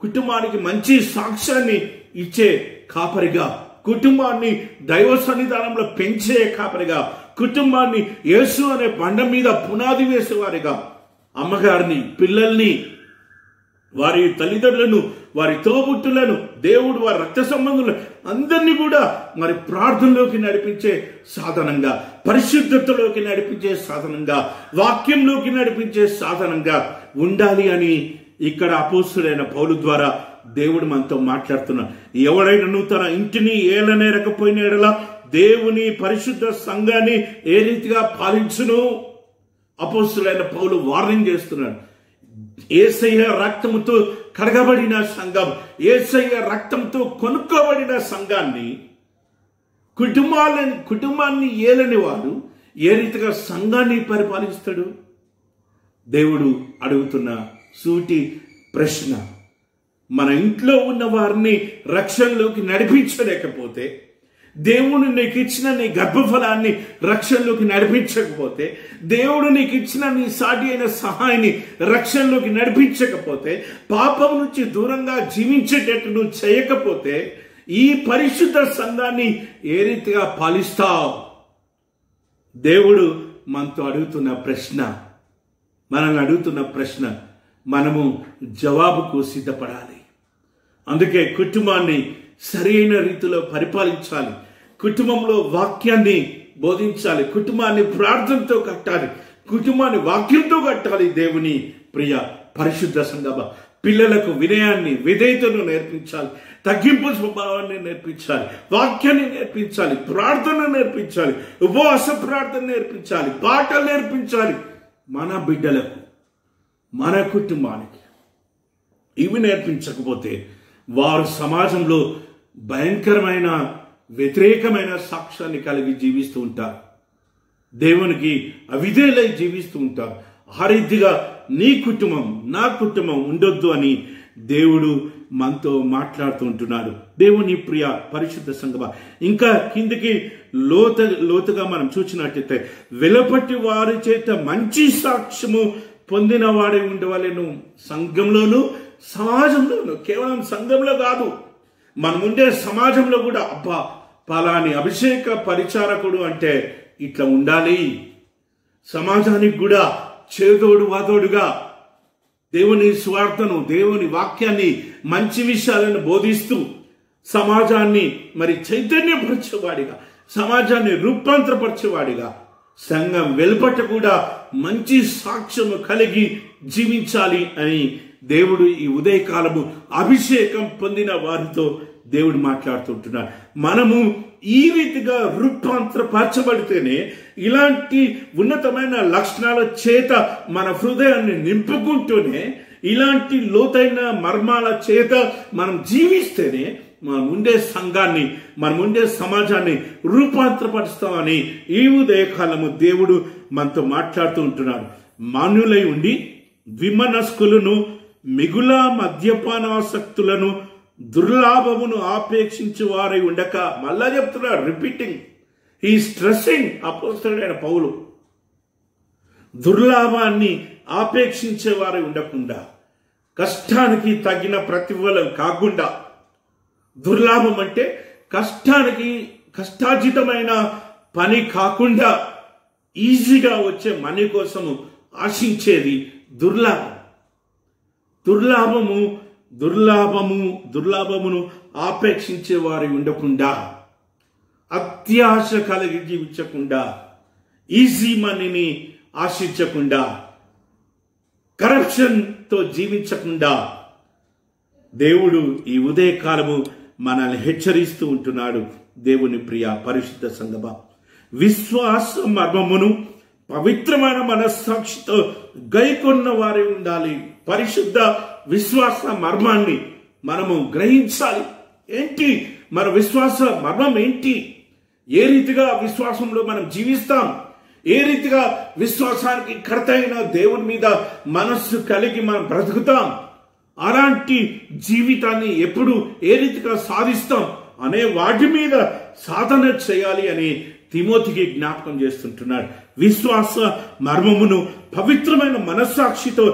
కుటుంబానికి మంచి సాక్ష్యాన్ని ఇచ్చే కాపరిగా, కుటుంబాన్ని దైవ సన్నిధానంలో పెంచే కాపరిగా, కుటుంబాన్ని యేసు అనే బండ మీద పునాది వేసేవారిగా, అమ్మగారిని, పిల్లల్ని, వారి తల్లిదండ్రులను, వారి తోబుట్టులను, దేవుడు వారి రక్త సంబంధులను అందరినీ కూడా మరి ప్రార్థనలోకి నడిపించే సాధనంగా, పరిశుద్ధతలోకి నడిపించే సాధనంగా, వాక్యంలోకి నడిపించే సాధనంగా ఉండాలి అని ఇక్కడ అపోస్తుడైన పౌలు ద్వారా దేవుడు మనతో మాట్లాడుతున్నాడు. ఎవడైనా తన ఇంటిని ఏలనేరకపోయిన ఎడల దేవుని పరిశుద్ధ సంఘాన్ని ఏ రీతిగా పాలించును? అపోస్తుడైన పౌలు వార్నింగ్ చేస్తున్నాడు. యేసయ్య రక్తముతో కడగబడిన సంఘం, యేసయ్య రక్తంతో కొనుక్కోబడిన సంఘాన్ని, కుటుంబాన్ని ఏలని వాడు ఏ రీతిగా సంఘాన్ని పరిపాలిస్తాడు? దేవుడు అడుగుతున్న సూటి ప్రశ్న. మన ఇంట్లో ఉన్న వారిని రక్షణలోకి నడిపించలేకపోతే, దేవుడు నీకు ఇచ్చిన నీ గర్భఫలాన్ని రక్షణలోకి నడిపించకపోతే, దేవుడు నీకు ఇచ్చిన నీ సాటి అయిన సహాయాన్ని రక్షణలోకి నడిపించకపోతే, పాపం నుంచి దూరంగా జీవించేటట్టు నువ్వు చేయకపోతే ఈ పరిశుద్ధ సంఘాన్ని ఏ రీతిగా పాలిస్తావు? దేవుడు మనతో అడుగుతున్న ప్రశ్న, మనల్ని అడుగుతున్న ప్రశ్న, మనము జవాబుకు సిద్ధపడాలి. అందుకే కుటుంబాన్ని సరైన రీతిలో పరిపాలించాలి, కుటుంబంలో వాక్యాన్ని బోధించాలి, కుటుంబాన్ని ప్రార్థనతో కట్టాలి, కుటుంబాన్ని వాక్యంతో కట్టాలి. దేవుని ప్రియ పరిశుద్ధ సంఘమ, పిల్లలకు వినయాన్ని, విధేయతను నేర్పించాలి, తగ్గింపు స్వభావాన్ని నేర్పించాలి, వాక్యాన్ని నేర్పించాలి, ప్రార్థన నేర్పించాలి, ఉపవాస ప్రార్థన నేర్పించాలి, పాటలు నేర్పించాలి. మన బిడ్డలకు, మన కుటుంబానికి ఇవి నేర్పించకపోతే వారు సమాజంలో భయంకరమైన వ్యతిరేకమైన సాక్ష్యాన్ని కలిగి జీవిస్తూ ఉంటారు, దేవునికి అవిధేయులై జీవిస్తూ ఉంటారు. ఆ రీతిగా నీ కుటుంబం, నా కుటుంబం ఉండొద్దు అని దేవుడు మనతో మాట్లాడుతూ ఉంటున్నాడు. దేవుని ప్రియ పరిశుద్ధ సంఘమా, ఇంకా కిందికి లోతుగా మనం చూసినట్టయితే, వెలపట్టి వారి చేత మంచి సాక్ష్యము పొందిన వాడే ఉండవలెను. సంఘంలోను సమాజంలోను, కేవలం సంఘంలో కాదు, మనముండే సమాజంలో కూడా అబ్బా పలాని అభిషేక పరిచారకుడు అంటే ఇట్లా ఉండాలి. సమాజానికి కూడా చేదోడు వాదోడుగా దేవుని స్వార్థను, దేవుని వాక్యాన్ని, మంచి విషయాలను బోధిస్తూ సమాజాన్ని మరి చైతన్యపరిచేవాడిగా, సమాజాన్ని రూపాంతరపరిచేవాడిగా, సంఘం వెలుపట కూడా మంచి సాక్ష్యము కలిగి జీవించాలి అని దేవుడు ఈ ఉదయకాలము అభిషేకం పొందిన వారితో దేవుడు మాట్లాడుతుంటున్నాడు. మనము ఈ రీతిగా రూపాంతరపరచబడితేనే, ఇలాంటి ఉన్నతమైన లక్షణాల చేత మన హృదయాన్ని నింపుకుంటూనే, ఇలాంటి లోతైన మర్మాల చేత మనం జీవిస్తేనే మనం ఉండే సంఘాన్ని, మనం ఉండే సమాజాన్ని రూపాంతరపరుస్తామని ఈ ఉదయకాలము దేవుడు మనతో మాట్లాడుతూ ఉంటున్నాడు. మాన్యులై ఉండి ద్విమనస్కులను, మిగుల మద్యపానాసక్తులను, దుర్లాభమును ఆపేక్షించే వారై ఉండక, మళ్ళా చెప్తున్నాడు, రిపీటింగ్, ఈ స్ట్రెస్సింగ్ అపోస్తలుడైన పౌలు, దుర్లాభాన్ని ఆపేక్షించే వారై ఉండకుండా, కష్టానికి తగిన ప్రతిఫలం కాకుండా, దుర్లాభం అంటే కష్టార్జితమైన పని కాకుండా ఈజీగా వచ్చే మనీ కోసము ఆశించేది దుర్లాభం. దుర్లాభమును ఆపేక్షించే వారి ఉండకుండా, అత్యాశ కలిగి జీవించకుండా, ఈజీ మనీని ఆశించకుండా, కరప్షన్తో జీవించకుండా, దేవుడు ఈ ఉదయకాలము మనల్ని హెచ్చరిస్తూ ఉంటున్నాడు. దేవుని ప్రియ పరిశుద్ధ సంగమా, విశ్వాస మర్మమును పవిత్రమైన మనస్సాక్షితో గైకొన్న వారే ఉండాలి. పరిశుద్ధ విశ్వాస మర్మాన్ని మనము గ్రహించాలి. ఏంటి మన విశ్వాస మర్మం ఏంటి? ఏ రీతిగా విశ్వాసంలో మనం జీవిస్తాం? ఏ రీతిగా విశ్వాసానికి కర్త అయిన దేవుని మీద మనస్సు కలిగి మనం బ్రతుకుతాం? అలాంటి జీవితాన్ని ఎప్పుడు ఏ రీతిగా సాధిస్తాం అనే వాటి మీద సాధన చేయాలి అని తిమోతికి జ్ఞాపకం చేస్తుంటున్నాడు. విశ్వాస మర్మమును పవిత్రమైన మనస్సాక్షితో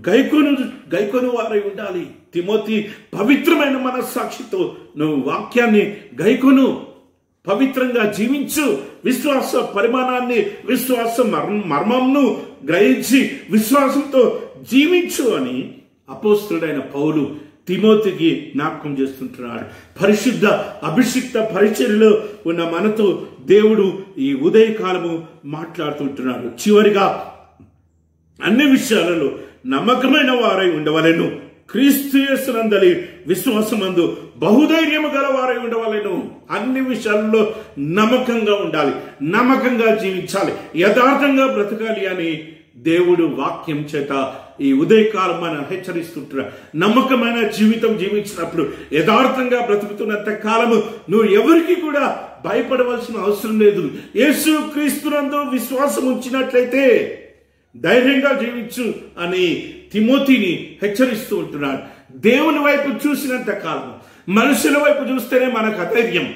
గైకొను వారై ఉండాలి. తిమోతి, పవిత్రమైన మనస్సాక్షితో నువ్వు వాక్యాన్ని గైకొను, పవిత్రంగా జీవించు, విశ్వాస పరిమాణాన్ని, విశ్వాస మర్మంను గ్రహించి విశ్వాసంతో జీవించు అని అపోస్తలుడైన పౌలు తిమోతికి జ్ఞాపకం చేస్తుంటున్నాడు. పరిశుద్ధ అభిషిక్త పరిచర్యలో ఉన్న మనతో దేవుడు ఈ ఉదయకాలము మాట్లాడుతుంటున్నాడు. చివరిగా అన్ని విషయాలలో నమ్మకమైన వారై ఉండవలెను, క్రీస్తు యేసునందలి విశ్వాసమందు బహుధైర్యము గల వారై ఉండవలెను. అన్ని విషయాల్లో నమ్మకంగా ఉండాలి, నమ్మకంగా జీవించాలి, యథార్థంగా బ్రతకాలి అని దేవుడు వాక్యం చేత ఈ ఉదయకాలం మనం హెచ్చరిస్తుంటున్నాడు. నమ్మకమైన జీవితం జీవించినప్పుడు, యథార్థంగా బ్రతుకుతున్నంత కాలము నువ్వు ఎవరికి కూడా భయపడవలసిన అవసరం లేదు. యేసు క్రీస్తునందు విశ్వాసం ఉంచినట్లయితే ధైర్యంగా జీవించు అని తిమోతిని హెచ్చరిస్తూ ఉంటున్నాడు. దేవుని వైపు చూసినంత కాలం, మనుషుల వైపు చూస్తేనే మనకు అధైర్యం.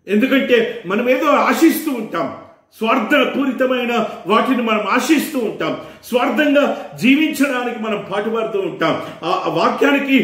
ఎందుకంటే మనం ఏదో ఆశిస్తూ ఉంటాం, స్వార్థపూరితమైన వాటిని మనం ఆశిస్తూ ఉంటాం, స్వార్థంగా జీవించడానికి మనం పాటుపడుతూ ఉంటాం, ఆ వాక్యానికి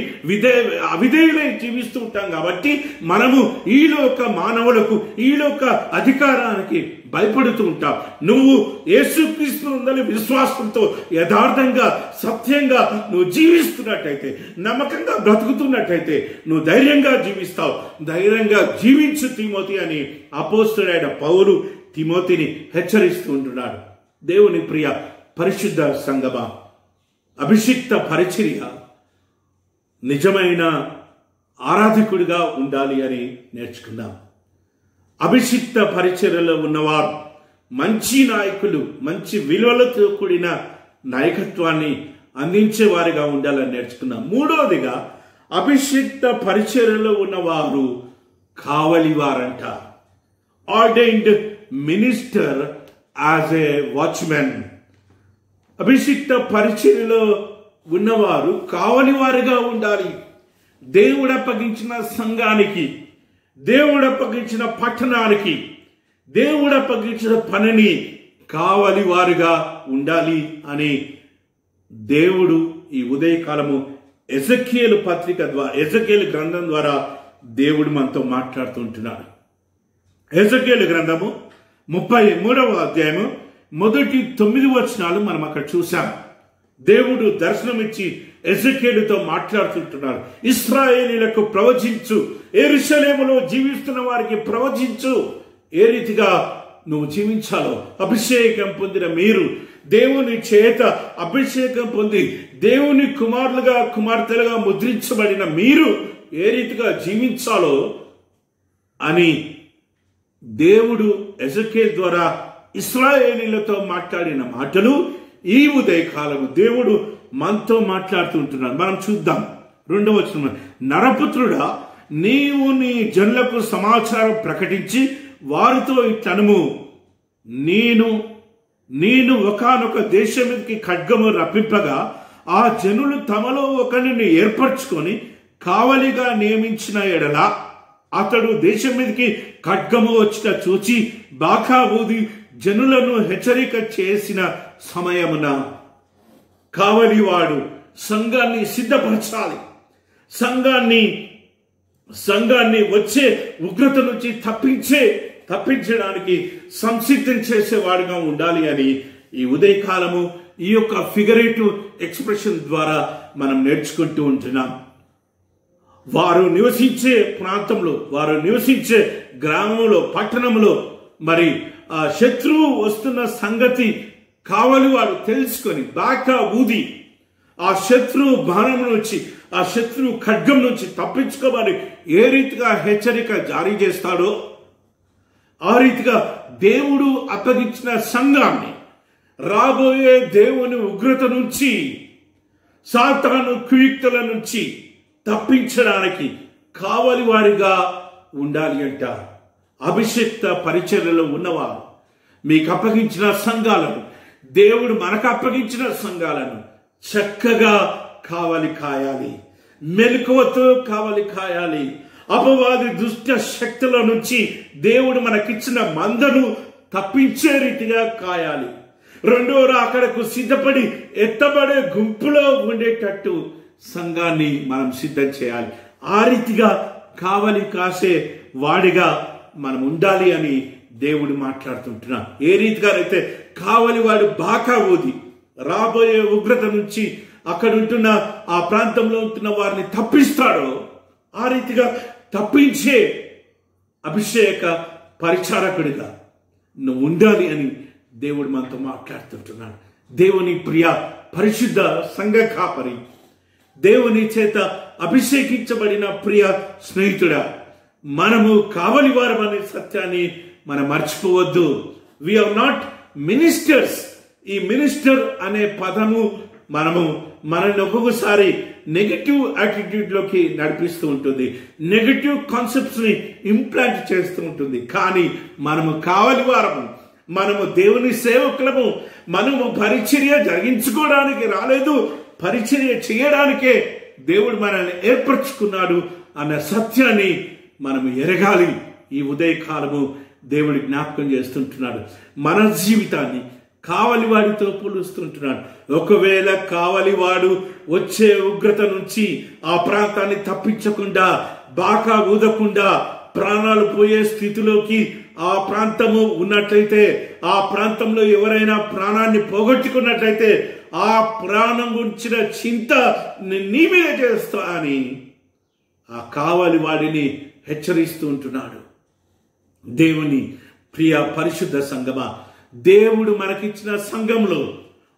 అవిధేయులై జీవిస్తూ ఉంటాం. కాబట్టి మనము ఈలోక మానవులకు, ఈలోక అధికారానికి భయపడుతూ ఉంటాం. నువ్వు యేసుక్రీస్తునందలి విశ్వాసంతో యథార్థంగా, సత్యంగా నువ్వు జీవిస్తున్నట్టయితే, నమ్మకంగా బ్రతుకుతున్నట్టయితే నువ్వు ధైర్యంగా జీవిస్తావు. ధైర్యంగా జీవించు తిమోతి అని అపోస్తలుడైన పౌలు తిమోతిని హెచ్చరిస్తూ ఉంటున్నాడు. దేవుని ప్రియ పరిశుద్ధ సంగమా, అభిషిక్త పరిచర్య నిజమైన ఆరాధకుడిగా ఉండాలి అని నేర్చుకుందాం. అభిషిక్త పరిచర్యలో ఉన్నవారు మంచి నాయకులు, మంచి విలువలతో కూడిన నాయకత్వాన్ని అందించే వారిగా ఉండాలని నేర్చుకున్నాం. మూడవదిగా, అభిషిక్త పరిచర్యలో ఉన్నవారు కావలివారంట. Ordained minister as a watchmen. అభిషిక్త పరిచర్యలో ఉన్నవారు కావలివారుగా ఉండాలి. దేవుడు అప్పగించిన సంఘానికి, దేవుడు అప్పగించిన పట్టణానికి, దేవుడు అప్పగించిన పనిని కావలివారుగా ఉండాలి అని దేవుడు ఈ ఉదయకాలము ఎజెకియేలు పత్రిక ద్వారా, ఎజెకియేలు గ్రంథం ద్వారా దేవుడు మనతో మాట్లాడుతుంటున్నాడు. ఎజెకియేలు గ్రంథము 33వ అధ్యాయము మొదటి 9 వచనాలు మనం అక్కడ చూసాం. దేవుడు దర్శనమిచ్చి ఎజెకియేలుతో మాట్లాడుతుంటున్నారు. ఇశ్రాయేలీయులకు ప్రవచించు, యెరూషలేములో జీవిస్తున్న వారికి ప్రవచించు, ఏ రీతిగా నువ్వు జీవించాలో. అభిషేకం పొందిన మీరు, దేవుని చేత అభిషేకం పొంది దేవుని కుమారులుగా, కుమార్తెలుగా ముద్రించబడిన మీరు ఏ రీతిగా జీవించాలో అని దేవుడు ఎజెకియేలు ద్వారా ఇశ్రాయేలీయులతో మాట్లాడిన మాటలు ఈ ఉదయకాలము దేవుడు మనతో మాట్లాడుతుంటున్నాడు. మనం చూద్దాం. 2వ వచనం, నరపుత్రుడా, నీవు నీ జనులకు సమాచారం ప్రకటించి వారితో ఇట్లనుము, నేను ఒకానొక దేశం మీదకి ఖడ్గము రప్పింపగా ఆ జనులు తమలో ఒకరిని ఏర్పరచుకొని కావలిగా నియమించిన ఎడల అతడు దేశం మీదకి ఖడ్గము వచ్చిన చూచి బాకా ఊది జనులను హెచ్చరిక చేసిన సమయమున కావలివాడు సంఘాన్ని సిద్ధపరచాలి. సంఘాన్ని వచ్చే ఉగ్రత నుంచి తప్పించడానికి సంసిద్ధం చేసేవాడుగా ఉండాలి అని ఈ ఉదయకాలము ఈ యొక్క ఫిగరేటివ్ ఎక్స్ప్రెషన్ ద్వారా మనం నేర్చుకుంటూ ఉంటున్నాం. వారు నివసించే ప్రాంతంలో, వారు నివసించే గ్రామంలో, పట్టణంలో మరి ఆ శత్రువు వస్తున్న సంగతి కావలి వారు తెలుసుకొని బాకా ఊది ఆ శత్రువు బాణం నుంచి, ఆ శత్రువు ఖడ్గం నుంచి తప్పించుకోమని ఏ రీతిగా హెచ్చరిక జారీ చేస్తాడో ఆ రీతిగా దేవుడు అప్పగించిన సంఘాన్ని రాబోయే దేవుని ఉగ్రత నుంచి, సాతాను కుయుక్తుల నుంచి తప్పించడానికి కావలి వారిగా ఉండాలి అంట. అభిషిక్త పరిచర్యలో ఉన్నవారు మీకు అప్పగించిన సంఘాలను, దేవుడు మనకు అప్పగించిన సంఘాలను చక్కగా కావలి కాయాలి, మెలకువతో కావలి కాయాలి. అపవాది దుష్ట శక్తుల నుంచి దేవుడు మనకిచ్చిన మందను తప్పించే రీతిగా కాయాలి. రెండో రాకడకు సిద్ధపడి ఎత్తబడే గుంపులో ఉండేటట్టు సంఘాన్ని మనం సిద్ధం చేయాలి. ఆ రీతిగా కావలి కాసే వాడిగా మనం ఉండాలి అని దేవుడు మాట్లాడుతుంటున్నాడు. ఏ రీతిగా అయితే కావలి వాడు బాకా ఊది రాబోయే ఉగ్రత నుంచి అక్కడ ఉంటున్న ఆ ప్రాంతంలో ఉంటున్న వారిని తప్పిస్తాడో ఆ రీతిగా తప్పించే అభిషేక పరిచారకుడిగా నువ్వు ఉండాలి అని దేవుడు మనతో మాట్లాడుతుంటున్నాడు. దేవుని ప్రియ పరిశుద్ధ సంఘ కాపరి, దేవుని చేత అభిషేకించబడిన ప్రియ స్నేహితుడా, మనము కావలి వారం అనే సత్యాన్ని మనం మర్చిపోవద్దు. We are not ministers. ఈ మినిస్టర్ అనే పదము మనల్ని ఒక్కొక్కసారి నెగటివ్ యాటిట్యూడ్ లోకి నడిపిస్తూ ఉంటుంది, నెగటివ్ కాన్సెప్ట్స్ ని ఇంప్లాంట్ చేస్తూ ఉంటుంది. కానీ మనము కావలి వారము, మనము దేవుని సేవకులము, మనము పరిచర్య జరిగించుకోవడానికి రాలేదు, పరిచర్య చేయడానికే దేవుడు మనల్ని ఏర్పరచుకున్నాడు అన్న సత్యాన్ని మనము ఎరగాలి. ఈ ఉదయకాలము దేవుడు జ్ఞాపకం చేస్తుంటున్నాడు. మన జీవితాన్ని కావలివాడితో పోలుస్తుంటున్నాడు. ఒకవేళ కావలివాడు వచ్చే ఉగ్రత నుంచి ఆ ప్రాంతాన్ని తప్పించకుండా, బాకా ఊదకుండా ప్రాణాలు పోయే స్థితిలోకి ఆ ప్రాంతము ఉన్నట్లయితే, ఆ ప్రాంతంలో ఎవరైనా ప్రాణాన్ని పోగొట్టుకున్నట్లయితే ఆ ప్రాణం గురించిన చింత నీ మీద చేస్తా అని ఆ కావలి వాడిని హెచ్చరిస్తూ ఉంటున్నాడు. దేవుని ప్రియ పరిశుద్ధ సంఘమా, దేవుడు మనకిచ్చిన సంఘంలో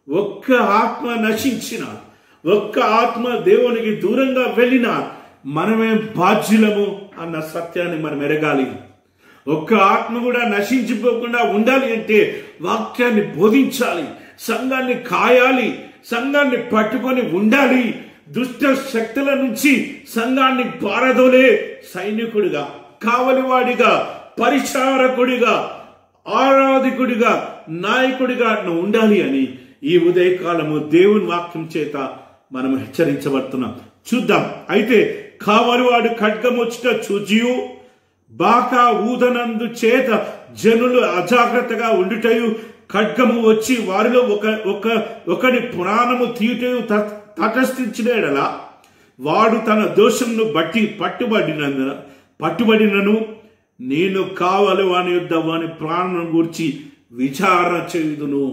ఒక్క ఆత్మ నశించిన, ఒక్క ఆత్మ దేవునికి దూరంగా వెళ్ళినా మనమే బాధ్యులము అన్న సత్యాన్ని మనం ఎరగాలి. ఒక్క ఆత్మ కూడా నశించిపోకుండా ఉండాలి అంటే వాక్యాన్ని బోధించాలి, సంఘాన్ని కాయాలి, సంఘాన్ని పట్టుకొని ఉండాలి. దుష్ట శక్తుల నుంచి సంఘాన్ని పారదోలే సైనికుడిగా, కావలివాడిగా, పరిచారకుడిగా, ఆరాధికుడిగా, నాయకుడిగా నువ్వు ఉండాలి అని ఈ ఉదయకాలము దేవుని వాక్యం చేత మనం హెచ్చరించబడుతున్నాం. చూద్దాం. అయితే కావలివాడు ఖడ్గం వచ్చుట చూచియు బాకా ఊదనందు చేత జనులు అజాగ్రత్తగా ఉండుటయు, ఖడ్గము వచ్చి వారిలో ఒకని ప్రాణము తీయుటయు తటస్థించినలా వాడు తన దోషంను బట్టి పట్టుబడినను నేను కావలి వాని యుద్ధ వాని ప్రాణం గురించి విచారణ చేయుదును.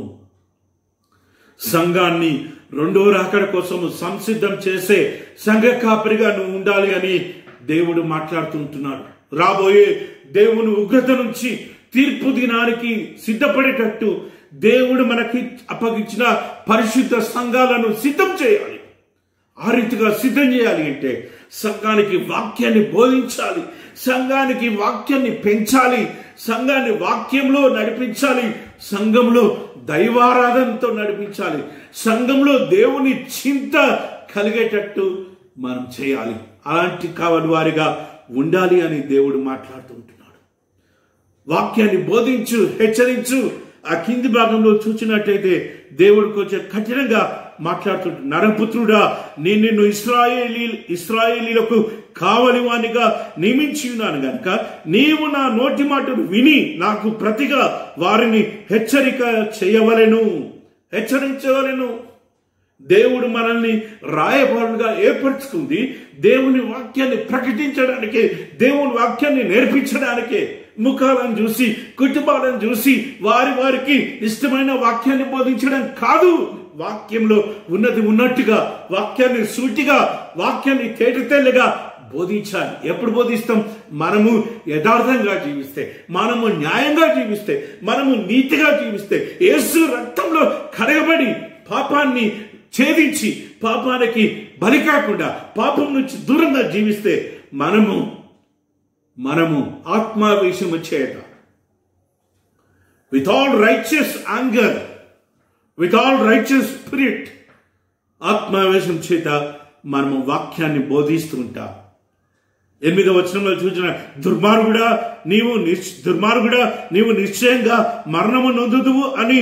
సంఘాన్ని రెండో రాకడ కోసం సంసిద్ధం చేసే సంఘ కాపరిగా నువ్వు ఉండాలి అని దేవుడు మాట్లాడుతుంటున్నాడు. రాబోయే దేవుని ఉగ్రత నుంచి తీర్పు దినానికి సిద్ధపడేటట్టు దేవుడు మనకి అప్పగించిన పరిశుద్ధ సంఘాలను సిద్ధం చేయాలి. ఆ రీతిగా సిద్ధం చేయాలి అంటే సంఘానికి వాక్యాన్ని బోధించాలి, సంఘానికి వాక్యాన్ని పెంచాలి, సంఘాన్ని వాక్యంలో నడిపించాలి, సంఘంలో దైవారాధనతో నడిపించాలి, సంఘంలో దేవుని చింత కలిగేటట్టు మనం చేయాలి. అలాంటి కావలి వారిగా ఉండాలి అని దేవుడు మాట్లాడుతుంటున్నాడు. వాక్యాన్ని బోధించు, హెచ్చరించు. ఆ కింది భాగంలో చూసినట్టయితే దేవుడు కొంచెం కఠినంగా మాట్లాడుతుంటు, నరపుత్రుడా, నేను నిన్ను ఇశ్రాయేలీలకు కావలివానిగా నియమించి ఉన్నాను గనుక నీవు నా నోటి మాటను విని నాకు ప్రతిగా వారిని హెచ్చరించవలెను. దేవుడు మనల్ని రాయబారులుగా ఏర్పరచుకుంది దేవుని వాక్యాన్ని ప్రకటించడానికే, దేవుని వాక్యాన్ని నేర్పించడానికే. ముఖాలను చూసి, కుటుంబాలను చూసి వారికి ఇష్టమైన వాక్యాన్ని బోధించడం కాదు. వాక్యంలో ఉన్నది ఉన్నట్టుగా, వాక్యాన్ని సూటిగా, వాక్యాన్ని తేటతెల్లగా బోధించాలి. ఎప్పుడు బోధిస్తాం? మనము యథార్థంగా జీవిస్తే, మనము న్యాయంగా జీవిస్తే, మనము నీతిగా జీవిస్తే, యేసు రక్తంలో కడగబడి పాపాన్ని ఛేదించి పాపానికి బలి కాకుండా పాపం నుంచి దూరంగా జీవిస్తే మనము ఆత్మావేశము చేత with all righteous anger, with all righteous spirit, ఆత్మావేశం చేత మనము వాక్యాన్ని బోధిస్తూ ఉంటాం. 8వ వచనంలో చూసిన దుర్మార్గుడా నీవు నిశ్చయంగా మరణము నొందుదువు అని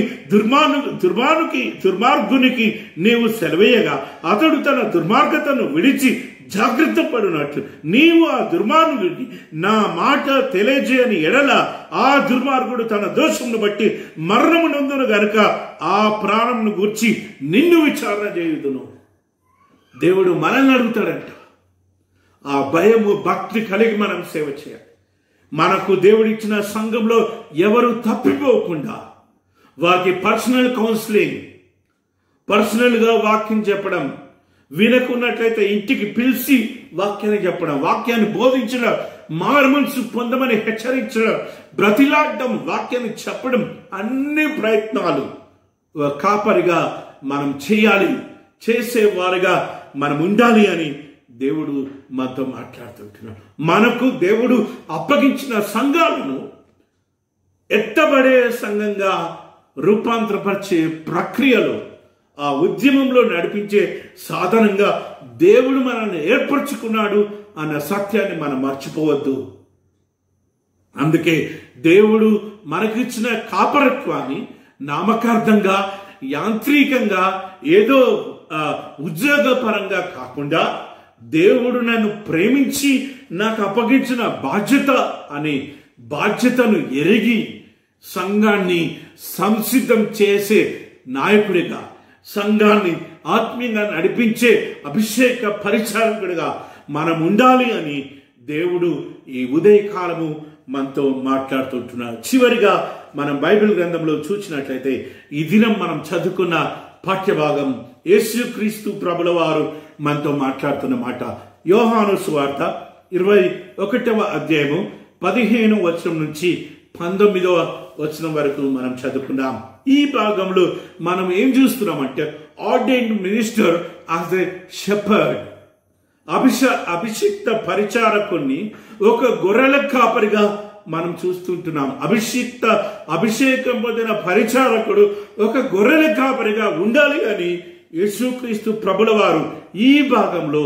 దుర్మార్గునికి నీవు సెలవేయగా అతడు తన దుర్మార్గతను విడిచి జాగ్రత్త పడినట్లు నీవు ఆ దుర్మార్గుడికి నా మాట తెలియజేయని ఎడల ఆ దుర్మార్గుడు తన దోషమును బట్టి మరణము నొందును గనుక ఆ ప్రాణమును గూర్చి నిన్ను విచారణ చేయుదును. దేవుడు మనల్ని అడుగుతాడంట. ఆ భయము భక్తి కలిగి మనం సేవ చేయాలి. మనకు దేవుడిచ్చిన సంఘంలో ఎవరు తప్పిపోకుండా వారికి పర్సనల్ కౌన్సిలింగ్, పర్సనల్గా వాక్యం చెప్పడం, వినకున్నట్లయితే ఇంటికి పిలిచి వాక్యాన్ని చెప్పడం, వాక్యాన్ని బోధించడం, మారుమనసు పొందమని హెచ్చరించడం, బ్రతిలాడడం, వాక్యాన్ని చెప్పడం, అన్ని ప్రయత్నాలు కాపరిగా మనం చేయాలి, చేసేవారుగా మనం ఉండాలి అని దేవుడు మనతో మాట్లాడుతుంటున్నాడు. మనకు దేవుడు అప్పగించిన సంఘాలను ఎత్తబడే సంఘంగా రూపాంతరపరిచే ప్రక్రియలో, ఆ ఉద్యమంలో నడిపించే సాధనంగా దేవుడు మనల్ని ఏర్పరచుకున్నాడు అన్న సత్యాన్ని మనం మర్చిపోవద్దు. అందుకే దేవుడు మనకిచ్చిన కాపరత్వాన్ని నామకార్థంగా, యాంత్రికంగా, ఏదో ఉద్యోగపరంగా కాకుండా దేవుడు నన్ను ప్రేమించి నాకు అప్పగించిన బాధ్యత అనే బాధ్యతను ఎరిగి సంఘాన్ని సంసిద్ధం చేసే నాయకుడిగా, సంఘాన్ని ఆత్మీయంగా నడిపించే అభిషేక పరిచారకుడిగా మనం ఉండాలి అని దేవుడు ఈ ఉదయకాలము మనతో మాట్లాడుతుంటున్నారు. చివరిగా మనం బైబిల్ గ్రంథంలో చూసినట్లయితే ఈ దినం మనం చదువుకున్న పాఠ్యభాగం యేసుక్రీస్తు ప్రభుల వారు మనతో మాట్లాడుతున్న మాట. యోహాను సువార్త 21వ అధ్యాయము 15వ వచనం నుంచి 19వ వచనం వరకు మనం చదువుకున్నాం. ఈ భాగంలో మనం ఏం చూస్తున్నామంటే ordained minister as a shepherd, అభిషిక్త పరిచారకుణ్ణి ఒక గొర్రెల కాపరిగా మనం చూస్తుంటున్నాం. అభిషేకం పొందిన పరిచారకుడు ఒక గొర్రెల కాపరిగా ఉండాలి అని యేసుక్రీస్తు ప్రభుల వారు ఈ భాగంలో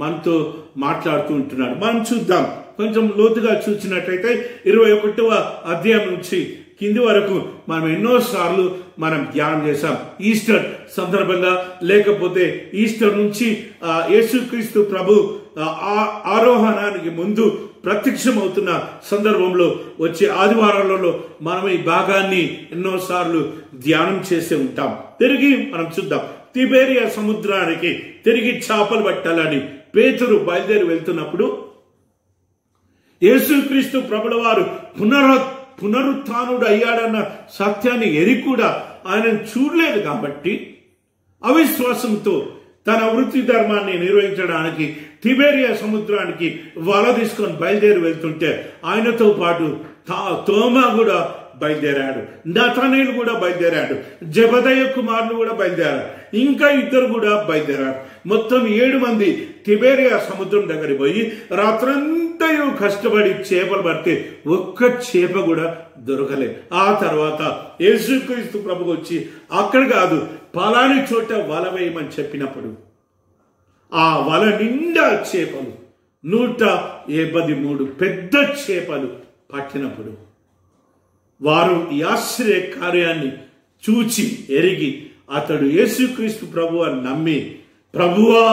మనతో మాట్లాడుతూ ఉంటున్నాడు. మనం చూద్దాం. కొంచెం లోతుగా చూసినట్లయితే 21వ అధ్యాయం నుంచి కింది వరకు మనం ఎన్నోసార్లు మనం ధ్యానం చేశాం. ఈస్టర్ సందర్భంగా, లేకపోతే ఈస్టర్ నుంచి యేసుక్రీస్తు ప్రభు ఆరోహణానికి ముందు ప్రత్యక్షమవుతున్న సందర్భంలో వచ్చే ఆదివారాలలో మనం ఈ భాగాన్ని ఎన్నోసార్లు ధ్యానం చేసే ఉంటాం. తిరిగి మనం చూద్దాం. తిబేరియా సముద్రానికి తిరిగి చేపలు పట్టాలని పేతురు బయలుదేరి వెళ్తున్నప్పుడు యేసుక్రీస్తు ప్రభుల వారు పునరుత్థానుడు అయ్యాడన్న సత్యాన్ని ఎరిగి కూడా ఆయనను చూడలేదు కాబట్టి అవిశ్వాసంతో తన వృత్తి ధర్మాన్ని నిర్వహించడానికి తిబేరియా సముద్రానికి వల తీసుకొని బయలుదేరి వెళ్తుంటే ఆయనతో పాటు తోమా కూడా బయలుదేరాడు, నతనీయులు కూడా బయలుదేరాడు, జబదయ కుమారులు కూడా బయలుదేరారు, ఇంకా ఇద్దరు కూడా బయలుదేరారు. మొత్తం 7 మంది తిబేరియా సముద్రం దగ్గరికి పోయి రాత్రంతా కష్టపడి చేపలు పడితే ఒక్క చేప కూడా దొరకలేదు. ఆ తర్వాత యేసుక్రీస్తు ప్రభువు వచ్చి అక్కడ కాదు పలాని చోట వల వేయమని చెప్పినప్పుడు ఆ వల నిండా చేపలు, 183 పెద్ద చేపలు పట్టినప్పుడు వారు ఈ ఆశ్చర్య కార్యాన్ని చూచి ఎరిగి అతడు యేసుక్రీస్తు ప్రభువు అని నమ్మి ప్రభువా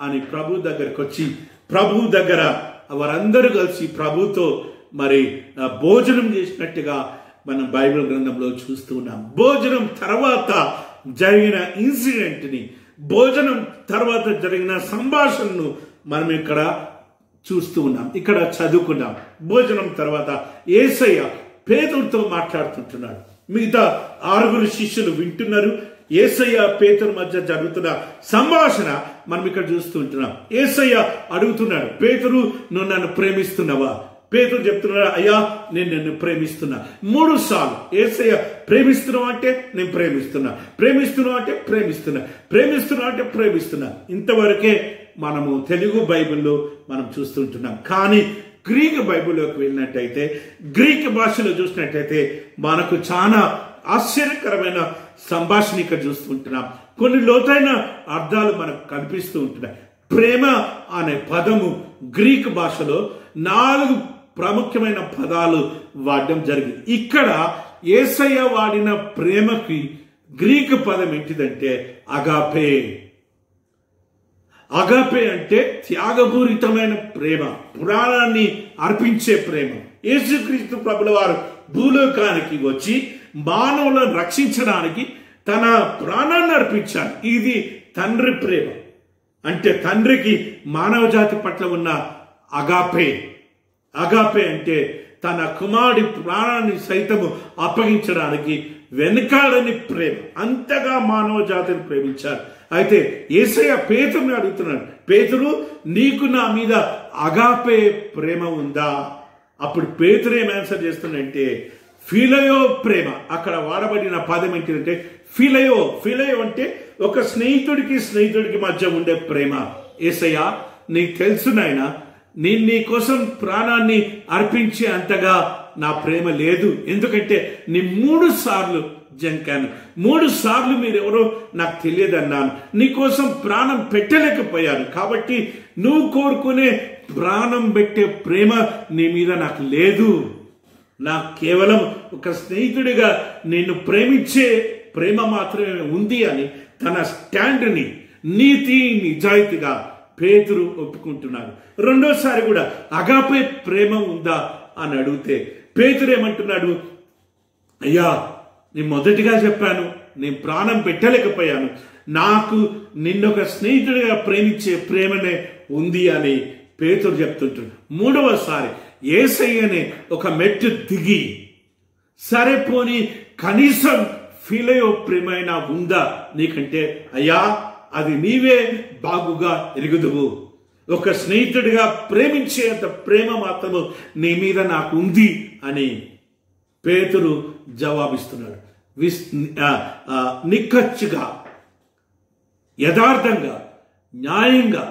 అని ప్రభు దగ్గరకు వచ్చి ప్రభు దగ్గర వారందరూ కలిసి ప్రభుతో మరి భోజనం చేసినట్టుగా మనం బైబిల్ గ్రంథంలో చూస్తూ ఉన్నాం. భోజనం తర్వాత జరిగిన ఇన్సిడెంట్ని, భోజనం తర్వాత జరిగిన సంభాషణను మనం ఇక్కడ చూస్తూ ఉన్నాం, ఇక్కడ చదువుకున్నాం. భోజనం తర్వాత యేసయ్య పేతురుతో మాట్లాడుతుంటున్నాడు. మిగతా 6 శిష్యులు వింటున్నారు. యేసయ్య పేతురు మధ్య జరుగుతున్న సంభాషణ మనం ఇక్కడ చూస్తూ ఉంటున్నాం. యేసయ్య అడుగుతున్నాడు, పేతురు నువ్వు నన్ను ప్రేమిస్తున్నావా? పేతురు చెప్తున్నాడు, అయ్యా నేను నిన్ను ప్రేమిస్తున్నా. 3 సార్లు యేసయ్య ప్రేమిస్తున్నావు అంటే నేను ప్రేమిస్తున్నా, ప్రేమిస్తున్నావు అంటే ప్రేమిస్తున్నా, ప్రేమిస్తున్నావు అంటే ప్రేమిస్తున్నా. ఇంతవరకే మనము తెలుగు బైబిల్లో మనం చూస్తుంటున్నాం. కానీ గ్రీక్ బైబిల్లోకి వెళ్ళినట్టయితే, గ్రీక్ భాషలో చూసినట్టయితే మనకు చాలా ఆశ్చర్యకరమైన సంభాషణ ఇక్కడ చూస్తుంటున్నాం. కొన్ని లోతైన అర్థాలు మనకు కనిపిస్తూ ఉంటున్నాయి. ప్రేమ అనే పదము గ్రీక్ భాషలో 4 ప్రాముఖ్యమైన పదాలు వాడడం జరిగింది. ఇక్కడ యేసయ్య వాడిన ప్రేమకి గ్రీక్ పదం ఏంటిదంటే అగాపే. అగాపే అంటే త్యాగపూరితమైన ప్రేమ, ప్రాణాన్ని అర్పించే ప్రేమ. యేసుక్రీస్తు ప్రభుల వారు భూలోకానికి వచ్చి మానవులను రక్షించడానికి తన ప్రాణాన్ని అర్పించాడు. ఇది తండ్రి ప్రేమ. అంటే తండ్రికి మానవ జాతి పట్ల ఉన్న అగాపే. అగాపే అంటే తన కుమారుడి ప్రాణాన్ని సైతము అప్పగించడానికి వెనకాడని ప్రేమ. అంతగా మానవ జాతిని ప్రేమించారు. అయితే యేసయ్య పేతురుని అడుగుతున్నాడు, పేతురు నీకు నా మీద అగాపే ప్రేమ ఉందా? అప్పుడు పేతురు ఏం ఆన్సర్ చేస్తున్నాడంటే ఫిలయో ప్రేమ. అక్కడ వాడబడిన పదం ఏంటంటే ఫిలయో. ఫిలయో అంటే ఒక స్నేహితుడికి మధ్య ఉండే ప్రేమ. యేసయ్య నీకు తెలుసు నాయనా, నేను నీ కోసం ప్రాణాన్ని అర్పించే అంతగా నా ప్రేమ లేదు. ఎందుకంటే నీ 3 సార్లు జంకాను, 3 సార్లు మీరెవరో నాకు తెలియదన్నాను, నీకోసం ప్రాణం పెట్టలేకపోయాను. కాబట్టి నువ్వు కోరుకునే ప్రాణం పెట్టే ప్రేమ నీ మీద నాకు లేదు. నాకు కేవలం ఒక స్నేహితుడిగా నిన్ను ప్రేమించే ప్రేమ మాత్రమే ఉంది అని తన స్టాండ్ని నీతి నిజాయితీగా పేతురు ఒప్పుకుంటున్నాడు. రెండోసారి కూడా అగాపే ప్రేమ ఉందా అని అడిగితే పేతురు ఏమంటున్నాడు, అయ్యా నేను మొదటిగా చెప్పాను, నేను ప్రాణం పెట్టలేకపోయాను, నాకు నిన్నొక స్నేహితుడిగా ప్రేమించే ప్రేమనే ఉంది అని పేతురు చెప్తుంటున్నాడు. మూడవసారి యేసయ్యనే ఒక మెట్టు దిగి సరే పోనీ కనీసం ఫిలయో ప్రేమైనా ఉందా నీకంటే, అయ్యా అది నీవే బాగుగా ఎరుగుదువు, ఒక స్నేహితుడిగా ప్రేమించేంత ప్రేమ మాత్రము నీ మీద నాకు ఉంది అని పేతురు జవాబిస్తున్నాడు. నిక్కచ్చిగా, యథార్థంగా, న్యాయంగా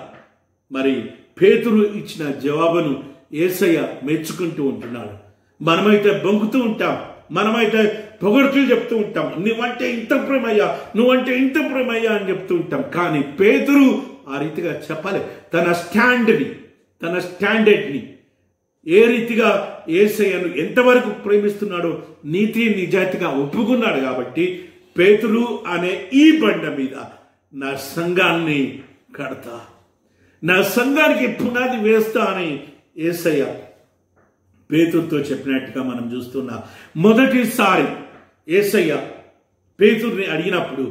మరి పేతురు ఇచ్చిన జవాబును యేసయ్య మెచ్చుకుంటూ ఉంటున్నాడు. మనమైతే బొంకుతూ ఉంటాం, మనమైతే పొగడుతులు చెప్తూ ఉంటాం, నువ్వంటే ఇంత ప్రేమయ్యా, నువ్వంటే ఇంత ప్రేమయ్యా అని చెప్తూ ఉంటాం. కానీ పేతురు ఆ రీతిగా చెప్పలే. తన స్టాండర్డ్ని ఏ రీతిగా యేసయ్యను ఎంతవరకు ప్రేమిస్తున్నాడో నీతి నిజాయితీగా ఒప్పుకున్నాడు. కాబట్టి పేతురు అనే ఈ బండ మీద నా సంఘాన్ని కడతా, నా సంఘానికి పునాది వేస్తా అని యేసయ్య పేతురుతో చెప్పినట్టుగా మనం చూస్తున్నాం. మొదటిసారి యేసయ్య పేతురుని అడిగినప్పుడు,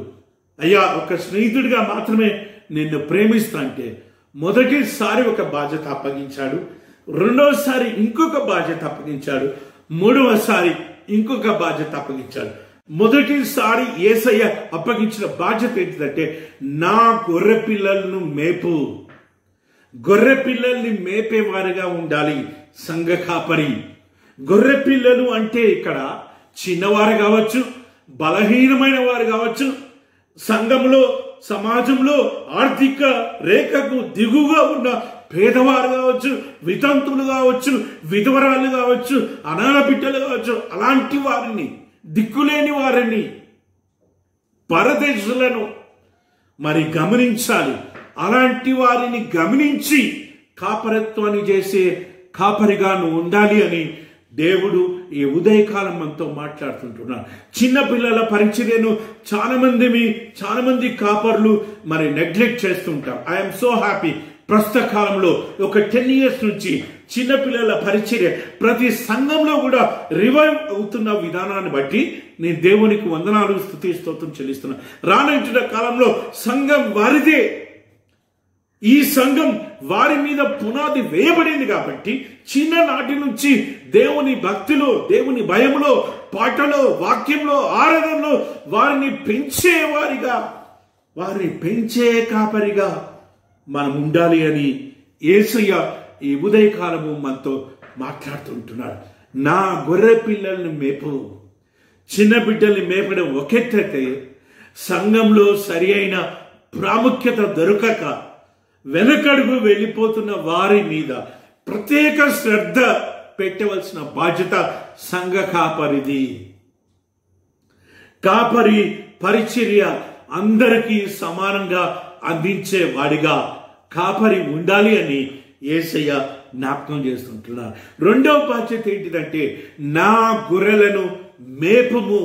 అయ్యా ఒక స్నేహితుడిగా మాత్రమే నిన్ను ప్రేమిస్తా అంటే మొదటిసారి ఒక బాధ్యత అప్పగించాడు, రెండవసారి ఇంకొక బాధ్యత అప్పగించాడు, మూడవసారి ఇంకొక బాధ్యత అప్పగించాడు. మొదటిసారి యేసయ్య అప్పగించిన బాధ్యత ఏంటిదంటే నా గొర్రె పిల్లలను మేపు, గొర్రె పిల్లల్ని మేపేవారుగా ఉండాలి సంఘ కాపరి. గొర్రె పిల్లలు అంటే ఇక్కడ చిన్నవారు కావచ్చు, బలహీనమైన వారు కావచ్చు, సంఘంలో సమాజంలో ఆర్థిక రేఖకు దిగువగా ఉన్న పేదవారు కావచ్చు, వితంతులు కావచ్చు, విధవరాలు కావచ్చు, అనాథ బిడ్డలు కావచ్చు, అలాంటి వారిని, దిక్కులేని వారిని, పరదేశులను మరి గమనించాలి. అలాంటి వారిని గమనించి కాపరత్వాన్ని చేసే కాపరిగా నువ్వు ఉండాలి అని దేవుడు ఈ ఉదయకాలం మనతో మాట్లాడుతుంటున్నాడు. చిన్నపిల్లల పరిచర్యను చాలా మంది కాపర్లు మరి నెగ్లెక్ట్ చేస్తుంటాం. ఐఎమ్ సో హ్యాపీ, ప్రస్తుత కాలంలో ఒక 10 years నుంచి చిన్నపిల్లల పరిచర్య ప్రతి సంఘంలో కూడా రివైవ్ అవుతున్న విధానాన్ని బట్టి నేను దేవునికి వందనాలు, స్తుతి, స్తోత్రం చెల్లిస్తున్నా. రానున్న కాలంలో సంఘం వారిదే, ఈ సంఘం వారి మీద పునాది వేయబడింది. కాబట్టి చిన్ననాటి నుంచి దేవుని భక్తిలో, దేవుని భయంలో, పాటలో, వాక్యంలో, ఆరాధనలో వారిని పెంచేవారిగా, వారిని పెంచే కాపరిగా మనం ఉండాలి అని యేసయ్య ఈ ఉదయకాలము మనతో మాట్లాడుతుంటున్నాడు. నా గొర్రె పిల్లల్ని మేపు. చిన్న బిడ్డల్ని మేపడం ఒకెత్తైతే సంఘంలో సరి అయిన ప్రాముఖ్యత దొరకక వెనకడుగు వెళ్ళిపోతున్న వారి మీద ప్రత్యేక శ్రద్ధ పెట్టవలసిన బాధ్యత సంఘ కాపరిది. కాపరి పరిచర్య అందరికీ సమానంగా అందించే వాడిగా కాపరి ఉండాలి అని యేసయ్య జ్ఞాపకం చేస్తుంటున్నారు. రెండవ బాధ్యత ఏంటిదంటే నా గొర్రెలను మేపము.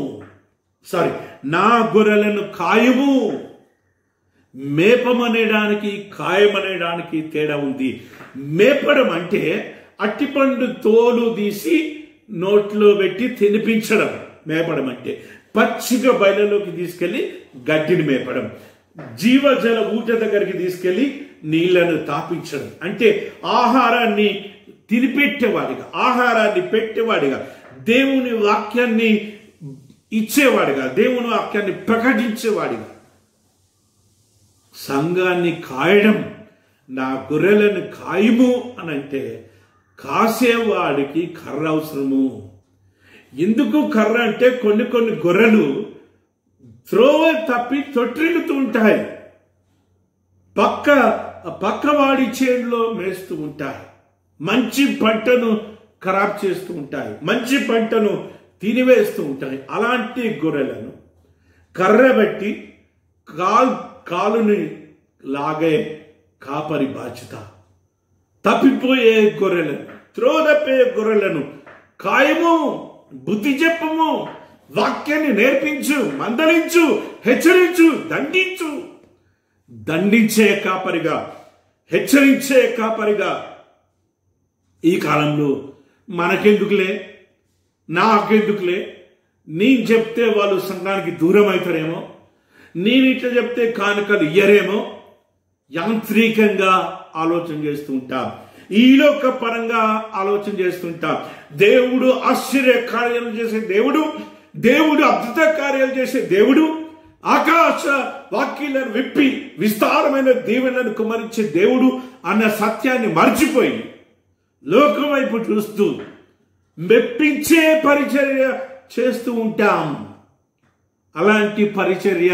నా గొర్రెలను కాయము. మేపమనేడానికి కాయమనేడానికి తేడా ఉంది. మేపడం అంటే అట్టిపండు తోలు తీసి నోట్లో పెట్టి తినిపించడం మేపడం అంటే. పచ్చిక బయలులోకి తీసుకెళ్లి గడ్డిని మేపడం. జీవజల ఊట దగ్గరికి తీసుకెళ్లి నీళ్లను తాపించడం అంటే ఆహారాన్ని తినిపెట్టేవాడిగా, ఆహారాన్ని పెట్టేవాడిగా, దేవుని వాక్యాన్ని ఇచ్చేవాడిగా, దేవుని వాక్యాన్ని ప్రకటించేవాడిగా. సంఘాన్ని కాయడం, నా గొర్రెలను కాయము అని అంటే కాసేవాడికి కర్ర అవసరము. ఎందుకు కర్ర అంటే కొన్ని గొర్రెలు త్రోవ తప్పి తొట్టిల్లుతూ ఉంటాయి, పక్కవాడి చేనులో మేస్తూ ఉంటాయి, మంచి పంటను ఖరాబ్ చేస్తూ ఉంటాయి, మంచి పంటను తినివేస్తూ ఉంటాయి. అలాంటి గొర్రెలను కర్రబెట్టి కాలుని లాగే కాపరి బాధ్యత. తప్పిపోయే గొర్రెలను, త్రోదప్పే గొర్రెలను కాయము, బుద్ధి చెప్పము, వాక్యాన్ని నేర్పించు, మందలించు, హెచ్చరించు, దండించే కాపరిగా, హెచ్చరించే కాపరిగా. ఈ కాలంలో మనకెందుకులే, నాకెందుకులే, నేను చెప్తే వాళ్ళు సంఘానికి దూరం అవుతారేమో, నేను ఇట్లా చెప్తే కానుకలు ఇయ్యరేమో, యాంత్రికంగా ఆలోచన చేస్తూ ఉంటాం, ఈలోక పరంగా ఆలోచన చేస్తుంటాం. దేవుడు ఆశ్చర్య కార్యాలు చేసే దేవుడు, దేవుడు అద్భుత కార్యాలు చేసే దేవుడు, ఆకాశ వాక్యాలను విప్పి విస్తారమైన దీవెనలను కుమరించే దేవుడు అన్న సత్యాన్ని మర్చిపోయి లోకం వైపు చూస్తూ మెప్పించే పరిచర్య చేస్తూ ఉంటాం. అలాంటి పరిచర్య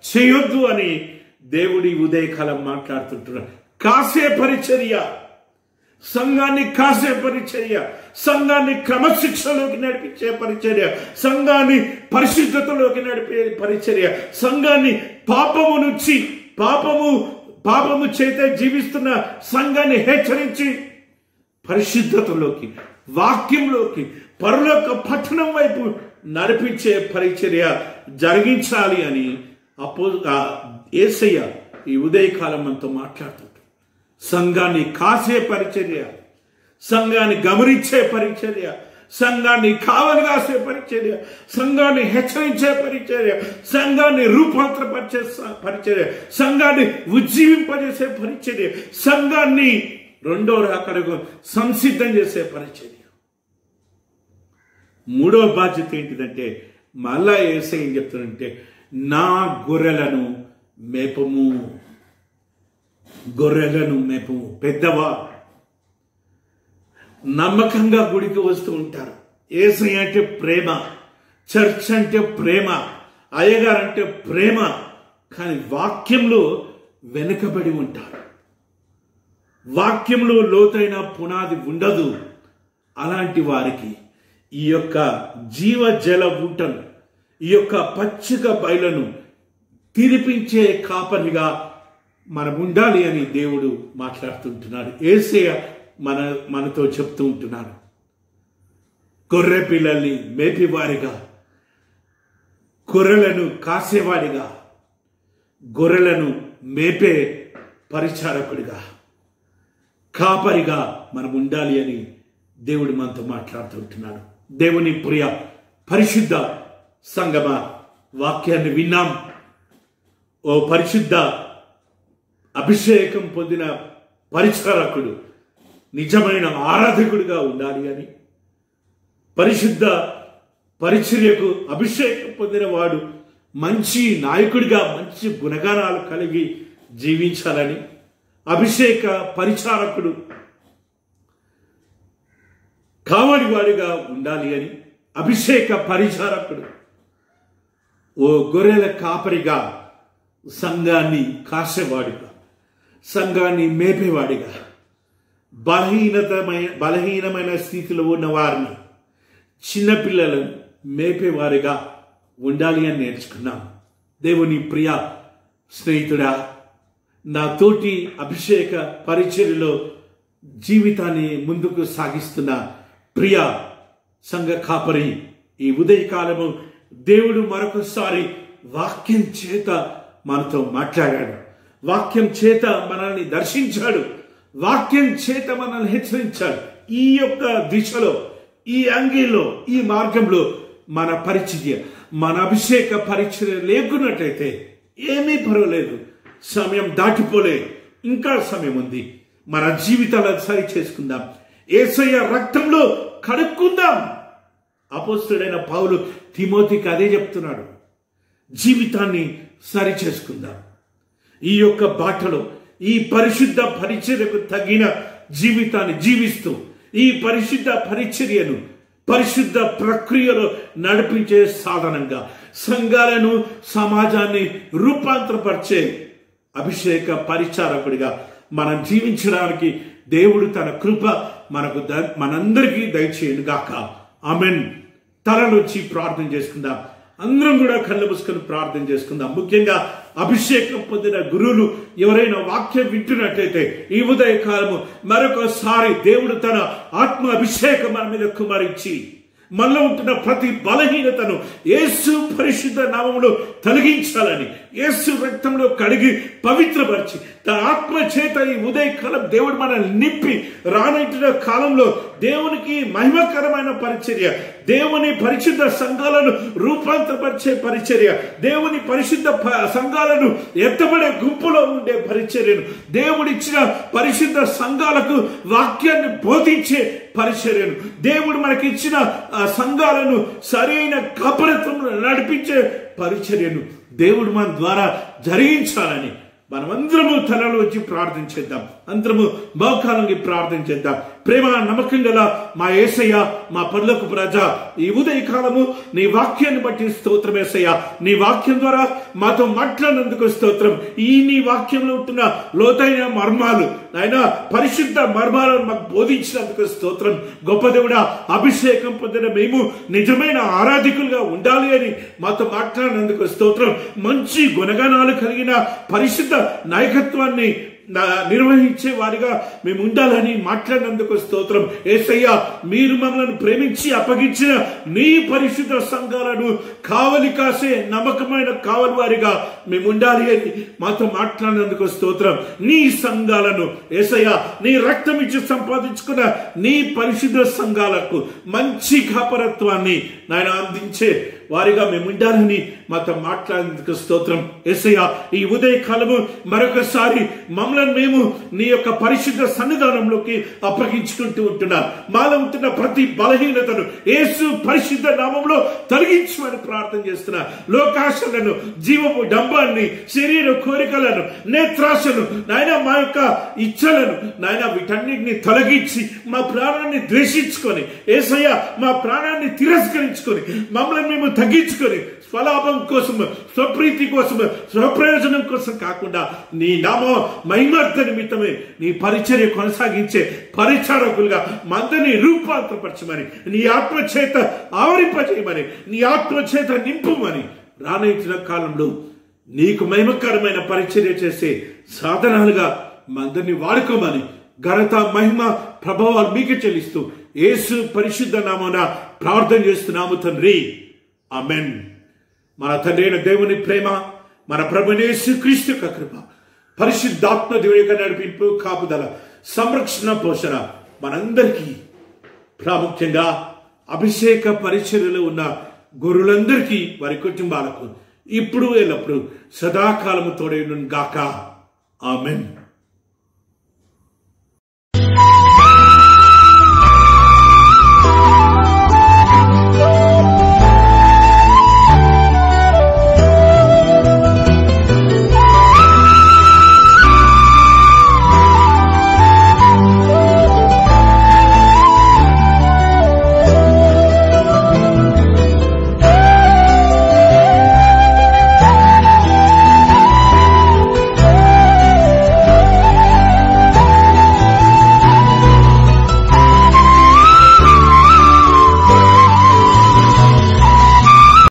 చేయొద్దు అని దేవుడి ఉదయకాలం మాట్లాడుతుంటున్నాడు. కాసే పరిచర్య, సంఘాన్ని కాసే పరిచర్య, సంఘాన్ని క్రమశిక్షలోకి నడిపించే పరిచర్య, సంఘాన్ని పరిశుద్ధతలోకి నడిపే పరిచర్య, సంఘాన్ని పాపము నుంచి పాపము చేత జీవిస్తున్న సంఘాన్ని హెచ్చరించి పరిశుద్ధతలోకి, వాక్యంలోకి, పరలోక పట్టణం వైపు నడిపించే పరిచర్య జరిగించాలి అని యేసయ్య ఈ ఉదయకాలం మనతో మాట్లాడుతుంటాడు. సంఘాన్ని కాసే పరిచర్య, సంఘాన్ని గమనించే పరిచర్య, సంఘాన్ని కావలి కాసే పరిచర్య, సంఘాన్ని హెచ్చరించే పరిచర్య, సంఘాన్ని రూపాంతరపరిచే పరిచర్య, సంఘాన్ని ఉజ్జీవింపజేసే పరిచర్య, సంఘాన్ని రెండో రాకడకు సంసిద్ధం చేసే పరిచర్య. మూడవ బాధ్యత ఏంటిదంటే మళ్ళా యేసయ్య ఏం చెప్తాడంటే నా గొర్రెలను మేపము. గొర్రెలను మేపము. పెద్దవా నమ్మకంగా గుడికి వస్తూ ఉంటారు. యేసయ్య అంటే ప్రేమ, చర్చ్ అంటే ప్రేమ, అయ్యగారు అంటే ప్రేమ, కానీ వాక్యంలో వెనుకబడి ఉంటారు. వాక్యంలో లోతైన పునాది ఉండదు. అలాంటి వారికి ఈ యొక్క జీవజల ఊటను, ఈ యొక్క పచ్చిక బయలను తినిపించే కాపరిగా మనం ఉండాలి అని దేవుడు మాట్లాడుతుంటున్నాడు. యేసయ్య మనతో చెప్తూ ఉంటున్నాడు. గొర్రె పిల్లల్ని మేపివారిగా, గొర్రెలను కాసేవాడిగా, గొర్రెలను మేపే పరిచారకుడిగా, కాపరిగా మనం ఉండాలి అని దేవుడు మనతో మాట్లాడుతుంటున్నాడు. దేవుని ప్రియ పరిశుద్ధ సంగమ, వాక్యాన్ని విన్నాం. ఓ పరిశుద్ధ అభిషేకం పొందిన పరిచారకుడు నిజమైన ఆరాధకుడిగా ఉండాలి అని, పరిశుద్ధ పరిచర్యకు అభిషేకం పొందిన వాడు మంచి నాయకుడిగా, మంచి గుణగణాలు కలిగి జీవించాలని, అభిషేక పరిచారకుడు కావలివాడిగా ఉండాలి అని, అభిషేక పరిచారకుడు, ఓ గొర్రెల కాపరిగా, సంఘాన్ని కాసేవాడిగా, సంఘాన్ని మేపేవాడిగా, బలహీనమైన స్థితిలో ఉన్న వారిని, చిన్నపిల్లలను మేపేవారిగా ఉండాలి అని నేర్చుకున్నాం. దేవుని ప్రియ స్నేహితుడా, నా తోటి అభిషేక పరిచర్యలో జీవితాన్ని ముందుకు సాగిస్తున్న ప్రియ సంఘ కాపరి, ఈ ఉదయకాలము దేవుడు మరొకసారి వాక్యం చేత మనతో మాట్లాడాడు. వాక్యం చేత మనల్ని దర్శించాడు. వాక్యం చేత మనల్ని హెచ్చరించాడు. ఈ యొక్క దిశలో, ఈ అంగీలో, ఈ మార్గంలో మన పరిచర్య, మన అభిషేక పరిచర్య లేకున్నట్టయితే ఏమీ పర్వాలేదు, సమయం దాటిపోలే, ఇంకా సమయం ఉంది. మన జీవితాలను సరి చేసుకుందాం, యేసయ్య రక్తంలో కడుక్కుందాం. అపోస్తలుడైన పౌలు తిమోతికి అదే చెప్తున్నాడు. జీవితాన్ని సరి చేసుకుందాం. ఈ యొక్క బాటలో, ఈ పరిశుద్ధ పరిచర్యకు తగిన జీవితాన్ని జీవిస్తూ, ఈ పరిశుద్ధ పరిచర్యను పరిశుద్ధ ప్రక్రియలో నడిపించే సాధనంగా సంఘాలను, సమాజాన్ని రూపాంతరపరిచే అభిషేక పరిచారకుడిగా మనం జీవించడానికి దేవుడు తన కృప మనందరికీ దయచేయను గాక. ఆమెన్. తలలోంచి ప్రార్థన చేసుకుందాం. అందరం కూడా కళ్ళు మూసుకొని ప్రార్థన చేసుకుందాం. ముఖ్యంగా అభిషేకం పొందిన గురువులు ఎవరైనా వాక్యం వింటున్నట్లయితే ఈ ఉదయకాలము మరొకసారి దేవుడు తన ఆత్మ అభిషేకం మన మీద కుమరించి మనలో ఉంటున్న ప్రతి బలహీనతను యేసు పరిశుద్ధ నామములో తొలగించాలని, యేసు రక్తంలో కడిగి పవిత్రపరిచి తన ఆత్మ చేత ఈ ఉదయకాలం దేవుడు మనల్ని నింపి రానున్న కాలంలో దేవునికి మహిమకరమైన పరిచర్య, దేవుని పరిశుద్ధ సంఘాలను రూపాంతరపరిచే పరిచర్య, దేవుని పరిశుద్ధ సంఘాలను ఎత్తబడే గుంపులో ఉండే పరిచర్యను, దేవుడిచ్చిన పరిశుద్ధ సంఘాలకు వాక్యాన్ని బోధించే పరిచర్యను, దేవుడు మనకిచ్చిన సంఘాలను సరైన కాపరత్వంలో నడిపించే పరిచర్యను దేవుడు మన ద్వారా జరిగించాలని మనమందరము తలలో వచ్చి ప్రార్థన చేద్దాం. అందరము మోకాళ్ళకి ప్రార్థన చేద్దాం. ప్రేమ నమ్మకం గల మా యేసయ్య, మా పరలోకపు రాజా, ఈ ఉదయకాలము నీ వాక్యాన్ని బట్టి స్తోత్రం యేసయ్య. నీ వాక్యం ద్వారా మాతో మాట్లాడినందుకు స్తోత్రం. ఈ నీ వాక్యంలో ఉంటున్న లోతైన మర్మాలు, నాయనా పరిశుద్ధ మర్మాలను మాకు బోధించినందుకు స్తోత్రం. గొప్ప దేవుడా, అభిషేకం పొందిన మేము నిజమైన ఆరాధికులుగా ఉండాలి అని మాతో మాట్లాడినందుకు స్తోత్రం. మంచి గుణగణాలు కలిగిన పరిశుద్ధ నాయకత్వాన్ని నిర్వహించే వారిగా మేము ఉండాలని మాట్లాడినందుకు స్తోత్రం. యేసయ్య, మీరు మమ్మల్ని ప్రేమించి అప్పగించిన నీ పరిశుద్ధ సంఘాలను కావలి కాసే నమ్మకమైన కావలి వారిగా మేము ఉండాలి అని మాతో మాట్లాడినందుకు స్తోత్రం. నీ సంఘాలను యేసయ్య, నీ రక్తం ఇచ్చి సంపాదించుకున్న నీ పరిశుద్ధ సంఘాలకు మంచి కాపరత్వాన్ని నాయన అందించే వారిగా మేము ఉండాలని మాతో మాట్లాడినందుకు స్తోత్రం. యేసయ్య, ఈ ఉదయకాలము మరొకసారి మమ్మల్ని మేము నీ యొక్క పరిశుద్ధ సన్నిధానంలోకి అప్పగించుకుంటూ ఉంటున్నాం. మాలో ఉంటున్న ప్రతి బలహీనతను యేసు పరిశుద్ధ నామంలో తొలగించమని ప్రార్థన చేస్తున్నా. లోకాశలను, జీవపు డంబాన్ని, శరీర కోరికలను, నేత్రాశను, నాయన మా యొక్క ఇచ్చలను, నాయన వీటన్నిటిని తొలగించి మా ప్రాణాన్ని ద్వేషించుకొని యేసయ్య మా ప్రాణాన్ని తిరస్కరించుకొని మమ్మల్ని మేము తగ్గించుకొని స్వలాభం కోసం, స్వప్రీతి కోసం, స్వప్రయోజనం కోసం కాకుండా నీ నామ మహిమార్థ నిమిత్తమే నీ పరిచర్య కొనసాగించే పరిచారకులుగా మందని రూపాంతరపరచమని, నీ ఆత్మ చేత ఆవరింపజేయమని, నీ ఆత్మ చేత నింపుమని, రానున్న కాలంలో నీకు మహిమకరమైన పరిచర్య చేసే సాధనాలుగా మందరిని వాడుకోమని ఘనత, మహిమ, ప్రభావాలు మీకు చెల్లిస్తూ యేసు పరిశుద్ధ నామమున ప్రార్థన చేస్తున్నాము తండ్రి. ఆమెన్. మన తండ్రి అయిన దేవుని ప్రేమ, మన ప్రభువైన యేసుక్రీస్తు యొక్క కృప, పరిశుద్ధాత్మ దేవుని యొక్క నడిపింపు, కాపుదల, సంరక్షణ, పోషణ మనందరికీ, ప్రాముఖ్యంగా అభిషేక పరిచర్యలో ఉన్న గురువులందరికీ, వారి కుటుంబాలకు ఇప్పుడు ఎల్లప్పుడు సదాకాలము తోడైన గాక. ఆమెన్.